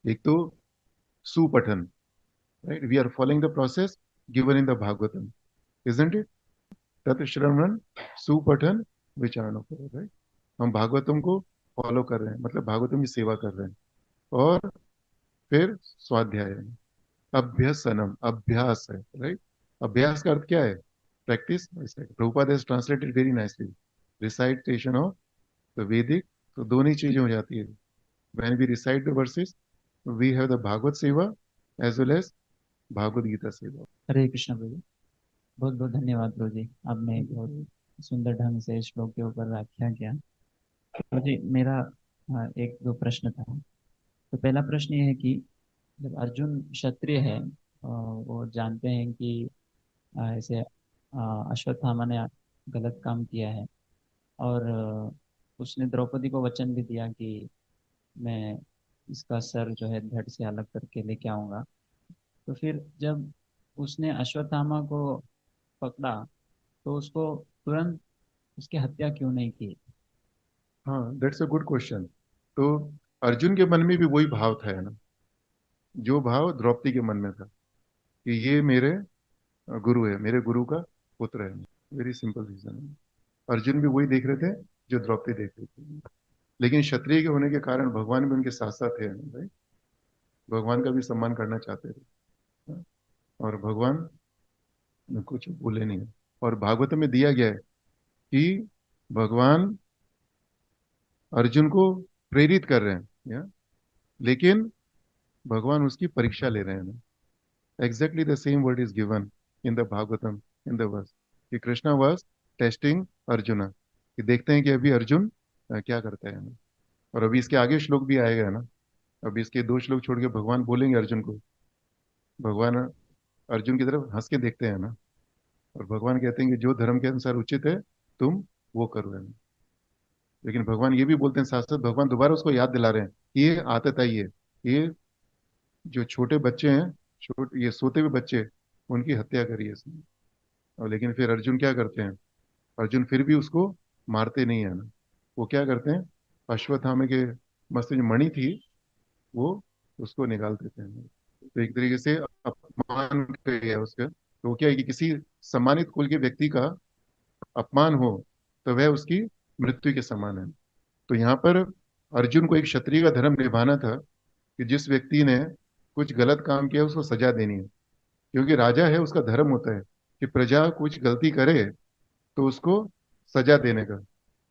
S1: एक तो सुपठन, right, we are following the process given in the Bhagavatam, isn't it? तत् श्रवण सुपठन विचारण, राइट। हम भागवतम को फॉलो कर रहे हैं, मतलब भागवतम की सेवा कर रहे हैं। और फिर स्वाध्याय, अभ्यसनम, अभ्यास है, राइट। अभ्यास का अर्थ क्या है? Practice. Prabhupada has translated very nicely, recitation of the Vedic. तो दोनों ही चीजें हो जाती है। When we recite the verses, we have the Bhagavat seva as well as Bhagavat Gita seva.
S2: Hare Krishna प्रभु। बहुत बहुत धन्यवाद प्रभु जी, आपने बहुत सुंदर ढंग से इस श्लोक के ऊपर व्याख्या किया। प्रभु जी, मेरा एक दो प्रश्न था। तो पहला प्रश्न ये है कि जब अर्जुन क्षत्रिय है, वो जानते हैं कि ऐसे अश्वत्थामा ने गलत काम किया है, और उसने द्रौपदी को वचन भी दिया कि मैं इसका सर जो है धड़ से अलग करके लेके आऊंगा। तो फिर जब उसने अश्वत्थामा को पकड़ा, तो उसको तुरंत उसकी हत्या क्यों नहीं की?
S1: हाँ, दैट्स अ गुड क्वेश्चन। तो अर्जुन के मन में भी वही भाव था, है ना, जो भाव द्रौपदी के मन में था, कि ये मेरे गुरु है, मेरे गुरु का पुत्र है। वेरी सिंपल रीजन है। अर्जुन भी वही देख रहे थे जो द्रौपदी देख रही थी। लेकिन क्षत्रिय के होने के कारण भगवान भी उनके साथ साथ थे, भाई। भगवान का भी सम्मान करना चाहते थे। और भगवान ने कुछ बोले नहीं। और भागवत में दिया गया है कि भगवान अर्जुन को प्रेरित कर रहे हैं, या, लेकिन भगवान उसकी परीक्षा ले रहे हैं। Exactly the same word is given in the Bhagavatam, in the verse, कि कृष्णा वाज टेस्टिंग अर्जुना, कि देखते हैं कि अभी अर्जुन क्या करता है ना। और अभी इसके आगे श्लोक भी आएगा ना। अभी इसके 2 श्लोक छोड़ के भगवान बोलेंगे अर्जुन को। भगवान अर्जुन की तरफ हंस के देखते हैं ना, और भगवान कहते हैं कि जो धर्म के अनुसार उचित है तुम वो करो, है ना। लेकिन भगवान ये भी बोलते हैं, साथ साथ भगवान दोबारा उसको याद दिला रहे हैं कि ये आदत आई है, ये जो छोटे बच्चे हैं, ये सोते हुए बच्चे, उनकी हत्या करी है इसने। और लेकिन फिर अर्जुन क्या करते हैं? अर्जुन फिर भी उसको मारते नहीं है ना। वो क्या करते हैं? अश्वत्थामा के मस्त जो मणि थी, वो उसको निकाल देते हैं। तो एक तरीके से अपमान किया उसका। तो वो क्या है कि किसी सम्मानित कुल के व्यक्ति का अपमान हो, तो वह उसकी मृत्यु के समान है। तो यहाँ पर अर्जुन को एक क्षत्रिय का धर्म निभाना था, कि जिस व्यक्ति ने कुछ गलत काम किया उसको सजा देनी है। क्योंकि राजा है, उसका धर्म होता है कि प्रजा कुछ गलती करे तो उसको सजा देने का।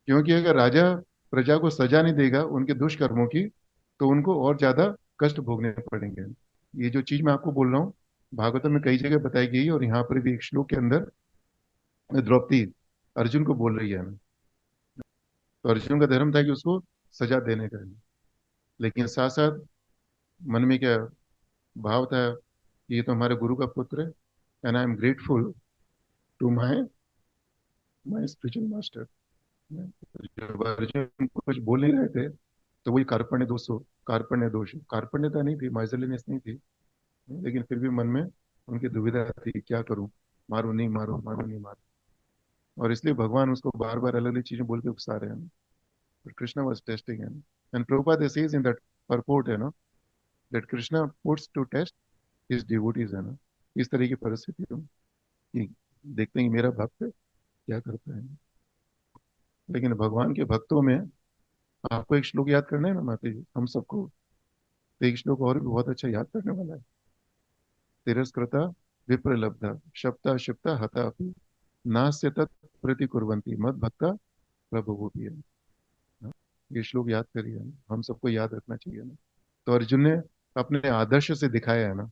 S1: क्योंकि अगर राजा प्रजा को सजा नहीं देगा उनके दुष्कर्मों की, तो उनको और ज्यादा कष्ट भोगने पड़ेंगे। ये जो चीज मैं आपको बोल रहा हूँ, भागवत में कई जगह बताई गई है, और यहाँ पर भी एक श्लोक के अंदर द्रौपदी अर्जुन को बोल रही है। तो अर्जुन का धर्म था कि उसको सजा देने का है। लेकिन साथ साथ मन में क्या भाव था कि ये तो हमारे गुरु का पुत्र है, and I am grateful to my my spiritual master. जब अर्जुन कुछ बोल नहीं रहे थे, तो वही कार्पण्यता नहीं थी, माइजरलीनेस नहीं थी। लेकिन फिर भी मन में उनकी दुविधा थी, क्या करूं, मारो नहीं मारो, मारो नहीं मारो। और इसलिए भगवान उसको बार बार अलग अलग चीजें बोल के उकसा रहे हैं। But Krishna was testing him. And Prabhupada says in that purport, that Krishna puts to test his devotees, है ना। इस तरह की परिस्थितियों में, कि देखते हैं कि मेरा भक्त क्या करता है। लेकिन भगवान के भक्तों में आपको एक श्लोक याद करना है ना माता जी, हम सबको। तो एक श्लोक और भी बहुत अच्छा याद करने वाला है। तिरस्कृता विप्रलब्धा शब्दा शिप्ता हता अपि नास्य तत् प्रतिकुर्वन्ति मद भक्ता प्रभु भी है। ये श्लोक याद करिए, हम सबको याद रखना चाहिए ना। तो अर्जुन ने अपने आदर्श से दिखाया है ना,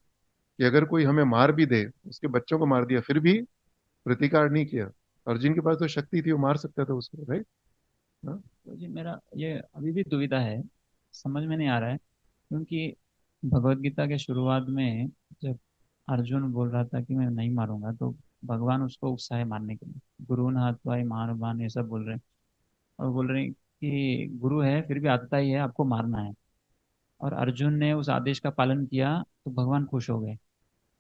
S1: कि अगर कोई हमें मार भी दे, उसके बच्चों को मार दिया फिर भी प्रतिकार नहीं किया। अर्जुन के पास तो शक्ति थी, वो मार सकता था उसको, राइट। हाँ।
S2: तो जी, मेरा ये अभी भी दुविधा है, समझ में नहीं आ रहा है। क्योंकि भगवत गीता के शुरुआत में जब अर्जुन बोल रहा था कि मैं नहीं मारूंगा, तो भगवान उसको उकसाए मारने के लिए, गुरु न हत्वाई महान ये सब बोल रहे हैं। और बोल रहे हैं कि गुरु है फिर भी आता ही है, आपको मारना है। और अर्जुन ने उस आदेश का पालन किया तो भगवान खुश हो गए।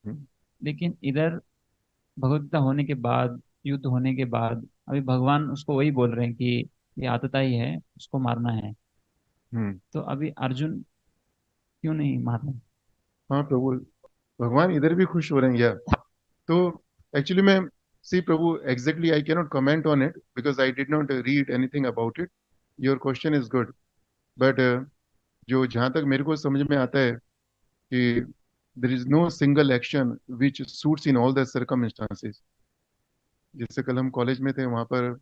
S1: हम्म।
S2: लेकिन इधर भगवत्ता होने के बाद, युद्ध होने के बाद, अभी भगवान उसको वही बोल रहे हैं कि ये आतताई है, उसको मारना है।
S1: हम्म।
S2: तो अभी अर्जुन क्यों नहीं मार रहे?
S1: हाँ प्रभु, भगवान इधर भी खुश हो रहे हैं यार। तो एक्चुअली मैं, see prabhu, exactly I can not comment on it because I did not read anything about it. Your question is good, but जो जहाँ तक मेरे को समझ में आता है कि there is no single action which suits in all the circumstances. जैसे कल हम कॉलेज में थे, वहां पर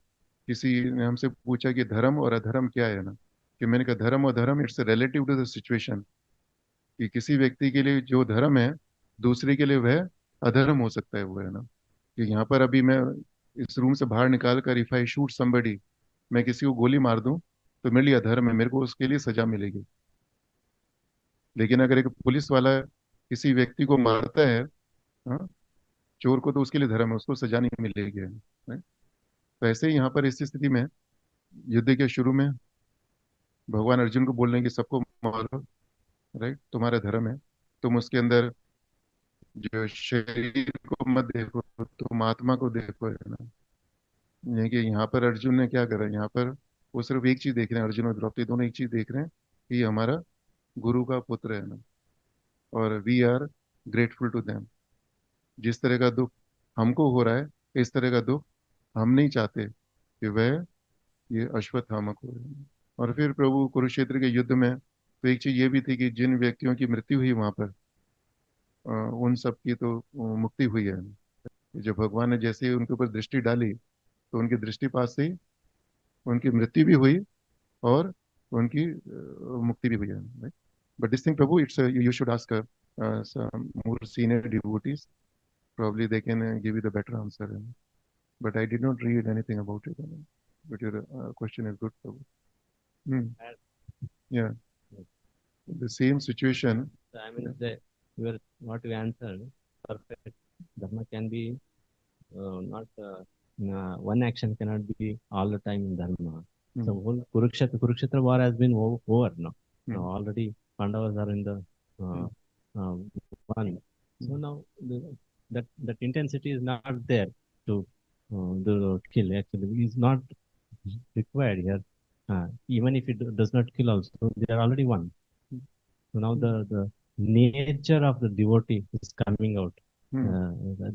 S1: किसी ने हमसे पूछा कि धर्म और अधर्म क्या है ना, कि मैंने कहा धर्म और धर्म it's relative to the situation. कि किसी व्यक्ति के लिए जो धर्म है, दूसरे के लिए वह अधर्म हो सकता है, वो है ना। कि यहाँ पर अभी मैं इस रूम से बाहर निकाल कर इफ आई शूट समबडी, मैं किसी को गोली मार दूं, तो मेरे लिए अधर्म है, मेरे को उसके लिए सजा मिलेगी। लेकिन अगर एक पुलिस वाला किसी व्यक्ति को मारता है, हाँ, चोर को, तो उसके लिए धर्म है, उसको सजा नहीं मिलेगी, right? तो ऐसे ही यहाँ पर इस स्थिति में युद्ध के शुरू में भगवान अर्जुन को बोल रहे हैं कि सबको मारो, राइट, तुम्हारा धर्म है। तुम उसके अंदर जो शरीर को मत देखो, तुम आत्मा को देखो, है ना। ये कि यहाँ पर अर्जुन ने क्या करा, यहाँ पर वो सिर्फ एक चीज देख रहे हैं, अर्जुन और द्रौपदी दोनों एक चीज देख रहे हैं कि ये हमारा गुरु का पुत्र है ना, और we are grateful to them. जिस तरह का दुख हमको हो रहा है, इस तरह का दुख हम नहीं चाहते कि वह ये अश्वत्थामा को है। और फिर प्रभु कुरुक्षेत्र के युद्ध में तो एक चीज ये भी थी कि जिन व्यक्तियों की मृत्यु हुई वहां पर, उन सब की तो मुक्ति हुई है। जो भगवान ने जैसे ही उनके ऊपर दृष्टि डाली, तो उनकी दृष्टिपात से ही उनकी मृत्यु भी हुई, और उनकी मुक्ति भी हुई है। But this thing Prabhu, it's you should ask more senior devotees, probably they can give you the better answer. But I did not read anything about it. But your question is good, Prabhu. Hmm.
S3: And,
S1: Yeah,
S3: yes,
S1: the same situation.
S3: so I mean,
S1: Yeah.
S3: what you answered, perfect. Dharma can be not one action cannot be all the time in Dharma. So
S1: Hmm.
S3: whole Kurukshetra war has been over now. Now
S1: Hmm.
S3: already Pandavas are in the
S1: Hmm.
S3: uh, uh, one. So
S1: Hmm.
S3: now that intensity is not there to the kill. Actually, is not required here. Even if it does not kill, also they are already one. So now
S1: Hmm.
S3: the nature of the devotee is coming out.
S1: Hmm.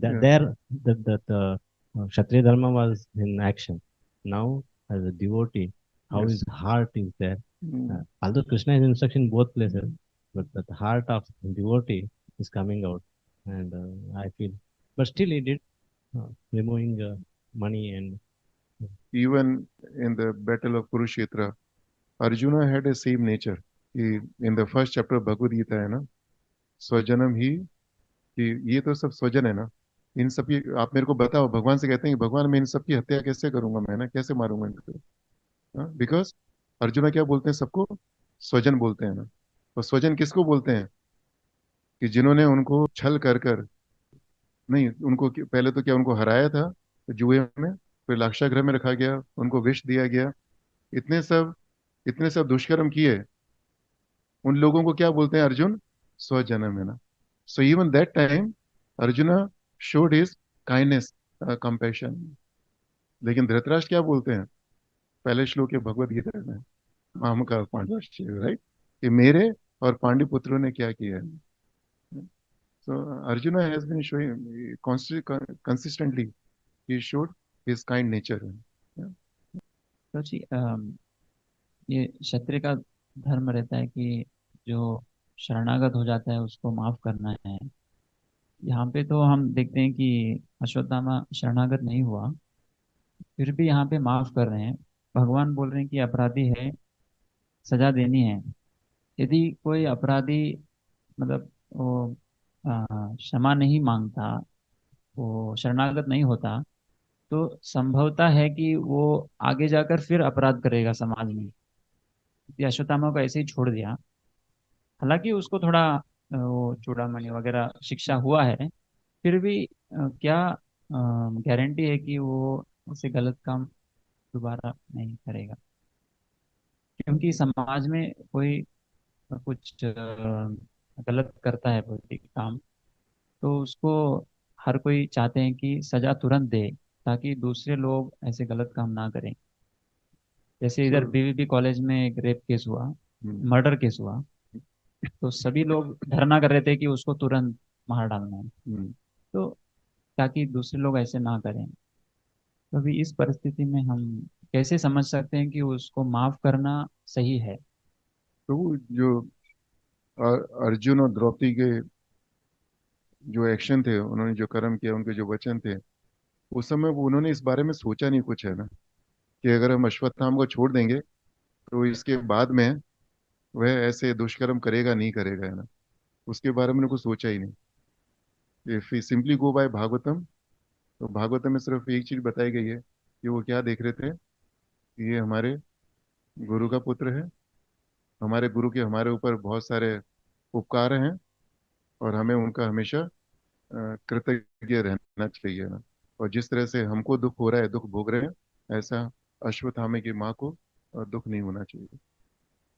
S3: That
S1: Yeah.
S3: there the Kshatriya Dharma was in action. Now as a devotee, how his
S1: Yes.
S3: heart is there.
S1: Hmm.
S3: Although Krishna is instruction in both places, but the heart of devotee is coming out, and I feel. But still, he did removing money and
S1: Even in the battle of Kurukshetra, Arjuna had a same nature. He, in the first chapter of Bhagavad Gita है ना, स्वजनम ही, कि ये तो सब स्वजन है ना, इन सब की आप मेरे को बताओ। भगवान से कहते हैं कि भगवान मैं इन सब की हत्या कैसे करूंगा, मैं ना कैसे मारूंगा इनको। बिकॉज अर्जुना क्या बोलते हैं, सबको स्वजन बोलते हैं ना। और स्वजन किसको बोलते हैं, कि जिन्होंने उनको छल कर कर, नहीं उनको पहले तो क्या उनको हराया था जुए में, फिर लाक्षागृह में रखा गया, उनको विष दिया गया, इतने सब, इतने सब दुष्कर्म किए, उन लोगों को क्या बोलते हैं अर्जुन, स्वजनम है ना। So even that time arjuna showed his kindness, compassion. लेकिन धृतराष्ट्र क्या बोलते हैं पहले श्लोक के भगवत गीता में, माम का पांडव, राइट, कि मेरे और पांडु पुत्रों ने क्या किया है। So Arjuna has been showing consistently, he showed his kind nature. Yeah.
S2: तो जी ये क्षत्रिय का धर्म रहता है कि जो शरणागत हो जाता है उसको माफ करना है। यहाँ पे तो हम देखते हैं कि अश्वत्थामा शरणागत नहीं हुआ, फिर भी यहाँ पे माफ कर रहे हैं। भगवान बोल रहे हैं कि अपराधी है, सजा देनी है। यदि कोई अपराधी मतलब वो क्षमा नहीं मांगता, वो शरणागत नहीं होता, तो संभवता है कि वो आगे जाकर फिर अपराध करेगा समाज में। ये अश्वत्थामा को ऐसे ही छोड़ दिया। हालांकि उसको थोड़ा वो चूड़ामणि वगैरह शिक्षा हुआ है, फिर भी क्या गारंटी है कि वो ऐसे गलत काम दोबारा नहीं करेगा? क्योंकि समाज में कोई कुछ गलत करता है कोई काम, तो उसको हर कोई चाहते हैं कि सजा तुरंत दे, ताकि दूसरे लोग ऐसे गलत काम ना करें। जैसे
S1: सो
S2: इधर बीवीपी कॉलेज में एक रेप केस हुआ, मर्डर केस हुआ, तो सभी लोग धरना कर रहे थे कि उसको तुरंत मार डालना है, तो ताकि दूसरे लोग ऐसे ना करें। तो अभी इस परिस्थिति में हम कैसे समझ सकते हैं कि उसको माफ करना सही है?
S1: तो वो जो अर्जुन और द्रौपदी के जो एक्शन थे, उन्होंने जो कर्म किया, उनके जो वचन थे, उस समय वो उन्होंने इस बारे में सोचा नहीं कुछ, है ना, कि अगर हम अश्वत्थामा को छोड़ देंगे तो इसके बाद में वह ऐसे दुष्कर्म करेगा नहीं करेगा, है ना। उसके बारे में उन्होंने कुछ सोचा ही नहीं। If we simply go by Bhagavatam, तो भागवतम में सिर्फ एक चीज बताई गई है कि वो क्या देख रहे थे कि ये हमारे गुरु का पुत्र है, हमारे गुरु के हमारे ऊपर बहुत सारे उपकार हैं, और हमें उनका हमेशा कृतज्ञ रहना चाहिए ना। और जिस तरह से हमको दुख हो रहा है, दुख भोग रहे हैं, ऐसा अश्वत्थामा की माँ को दुख नहीं होना चाहिए।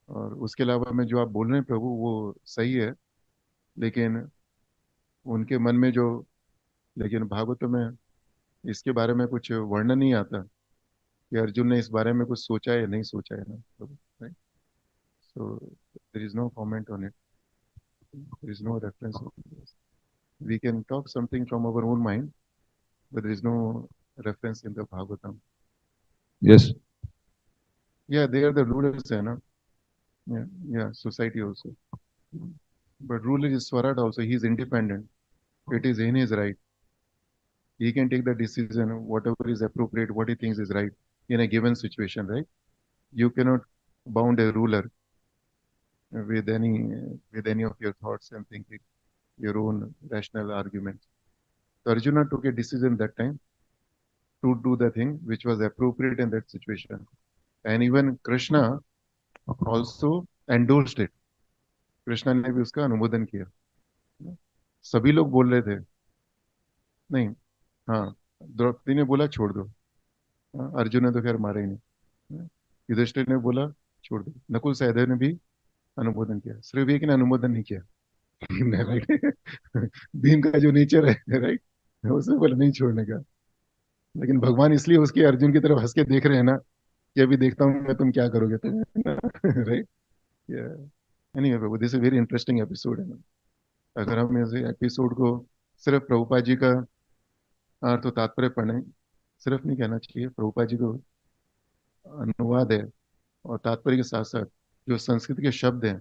S1: और उसके अलावा में जो आप बोल रहे हैं प्रभु, वो सही है, लेकिन उनके मन में जो, लेकिन भागवत में इसके बारे में कुछ वर्णन नहीं आता कि अर्जुन ने इस बारे में कुछ सोचा है या नहीं सोचा है ना prabhu, right. So there is no comment on it, there is no reference. We can talk something from our own mind, but there is no reference in the Bhagavatam.
S4: Yes.
S1: Yeah, they are the rulers, है ना. Yeah, yeah, society also. But ruler is Swaraj also. He is independent. It is in his right. He can take the decision, whatever is appropriate, what he thinks is right in a given situation, right? You cannot bound a ruler with any of your thoughts and thinking, your own rational arguments. So Arjuna took a decision that time to do the thing which was appropriate in that situation. And even Krishna also endorsed it. Krishna ने भी उसका अनुमोदन किया। सभी लोग बोल रहे थे नहीं, हाँ, द्रौपदी ने बोला छोड़ दो, हाँ, अर्जुन ने तो खैर मारा ही नहीं, युधिष्ठिर ने बोला छोड़ दो, नकुल सहदेव ने भी अनुमोदन किया, सिर्फ एक ने अनुमोदन नहीं किया, भीम ने, राइट। भीम का जो नेचर है, राइट, उसने बोला नहीं छोड़ने का। लेकिन भगवान इसलिए उसके अर्जुन की तरफ हंस के देख रहे हैं ना, कि अभी देखता हूँ मैं तुम क्या करोगे तुम, right. Anyway Prabhu, this is very interesting episode, है ना। अगर हम इस एपिसोड को सिर्फ प्रभुपाद जी का अर्थ तो तात्पर्य पढ़ने सिर्फ नहीं कहना चाहिए, प्रभुपाद जी को अनुवाद है, और तात्पर्य के साथ साथ जो संस्कृत के शब्द हैं,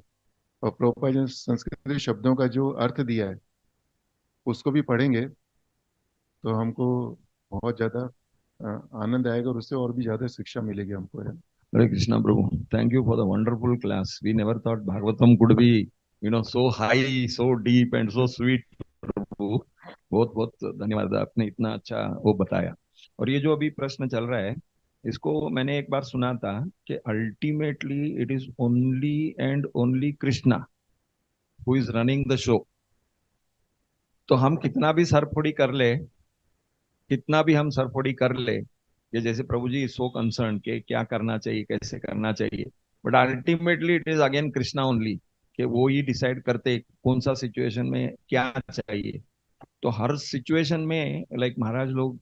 S1: और प्रभुपाद जी ने संस्कृत शब्दों का जो अर्थ दिया है, उसको भी पढ़ेंगे तो हमको बहुत ज्यादा आनंद आएगा, और उससे और भी ज्यादा शिक्षा मिलेगी हमको, है।
S4: Hare Krishna, Prabhu. Thank you for the wonderful class. We never thought Bhagavatam could be, so high, so deep, and so sweet, Prabhu. बहुत बहुत धन्यवाद, आपने इतना अच्छा वो बताया। और ये जो अभी प्रश्न चल रहा है, इसको मैंने एक बार सुना था कि ultimately it is only and only Krishna who is running the show. तो हम कितना भी सरफोड़ी कर ले, कितना भी हम सरफोड़ी कर ले, ये जैसे प्रभु जी सो कंसर्न के क्या करना चाहिए, कैसे करना चाहिए, but ultimately it is again Krishna only, कि वो ही डिसाइड करते कौन सा सिचुएशन में क्या चाहिए। तो हर सिचुएशन में लाइक महाराज लोग,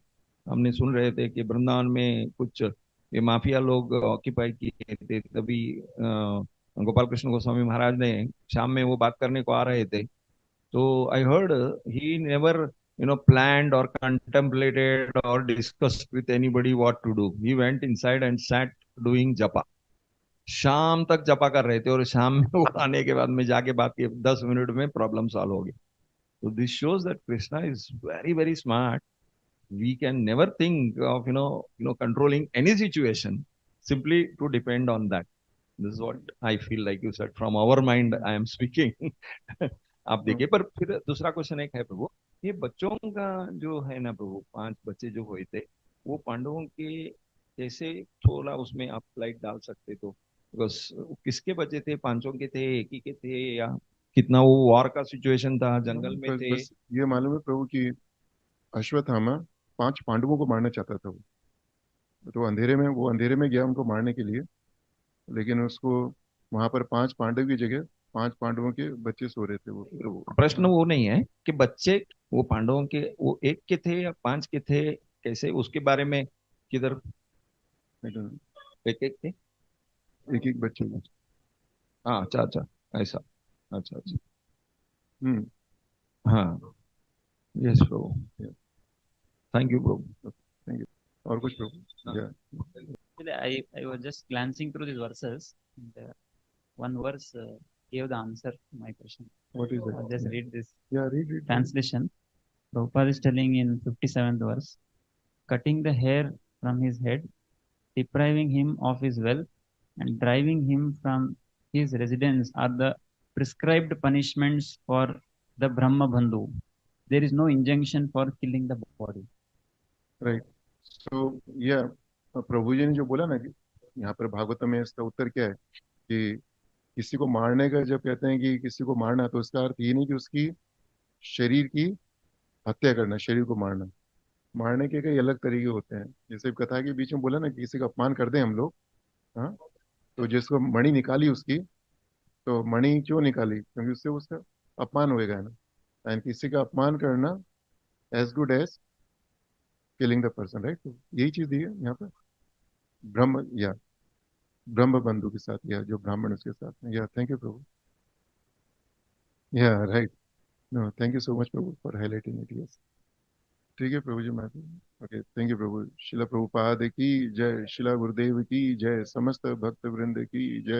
S4: हमने सुन रहे थे कि वृंदावन में कुछ ये माफिया लोग ऑक्यूपाई किए थे, तभी गोपाल कृष्ण गोस्वामी महाराज ने शाम में वो बात करने को आ रहे थे, so I heard he never, planned or contemplated or discussed with anybody what to do. He went inside and sat doing japa. शाम तक जपा कर रहे थे, और शाम में वो आने के बाद में जाके बात की, 10 मिनट में प्रॉब्लम सॉल्व हो गई। तो this shows that Krishna is very very smart. We can never think of controlling any situation simply to depend on that. This is what I feel, like you said, from our mind I am speaking. आप देखिए, पर फिर दूसरा क्वेश्चन एक है प्रभु, ये बच्चों का जो है ना प्रभु, 5 बच्चे जो हुए थे, वो पांडवों के कैसे थोड़ा उसमें आप लाइट डाल सकते तो, बिकॉज किसके बच्चे थे, 5 के थे, एक ही के थे, या कितना वो वॉर का सिचुएशन था, जंगल में
S1: बस
S4: थे।
S1: बस ये मालूम है प्रभु कि अश्वत्थामा 5 पांडवों को मारना चाहता था। तो वो अंधेरे में गया उनको मारने के लिए, लेकिन उसको वहां पर 5 पांडव की जगह 5 पांडवों के बच्चे सो रहे थे वो
S4: प्रश्न
S1: हाँ।
S4: वो नहीं है कि बच्चे वो पांडवों के वो एक के थे या 5 के थे, कैसे उसके बारे में, किधर
S1: लेकिन
S4: एक एक थे?
S1: एक एक बच्चे को।
S4: हाँ, अच्छा अच्छा, ऐसा, अच्छा अच्छा,
S1: हम्म।
S4: हाँ, yes Prabhu, thank you Prabhu.
S1: Thank you. और कुछ प्रभु या
S2: Actually, I was just glancing through these verses, and one verse gave the answer to my question.
S1: What is
S2: I'll
S1: that?
S2: just read this
S1: या read read Prabhu.
S2: translation. Prabhupada is telling in 57th verse, cutting the hair from his head, depriving him of his wealth, and driving him from his residence are the prescribed punishments for the Brahma Bandhu. There is no injunction for killing the body.
S1: Right. So या प्रभु जी ने जो बोला ना कि यहाँ पर भागवतम में इसका उत्तर क्या है कि किसी को मारने का जब कहते हैं कि किसी को मारना, तो इसका अर्थ ये नहीं कि उसकी शरीर की हत्या करना, शरीर को मारना। मारने के कई अलग तरीके होते हैं। जैसे कथा के बीच में बोला ना कि किसी का अपमान कर दें हम लोग, हाँ, तो जिसको मणि निकाली उसकी, तो मणि क्यों निकाली? क्योंकि उससे उसका अपमान होएगा ना। एंड किसी का अपमान करना as good as killing the person, right. तो यही चीज दी है यहाँ पर ब्रह्म बंधु के साथ, या जो ब्राह्मण उसके साथ में। या थैंक यू प्रभु। या right. No, thank you so much prabhu for highlighting it. Yes, ठीक है प्रभु जी। मैं ओके, थैंक यू प्रभु। शिला प्रभुपाद की जय, शिला गुरुदेव की जय, समस्त भक्त वृंद की जय।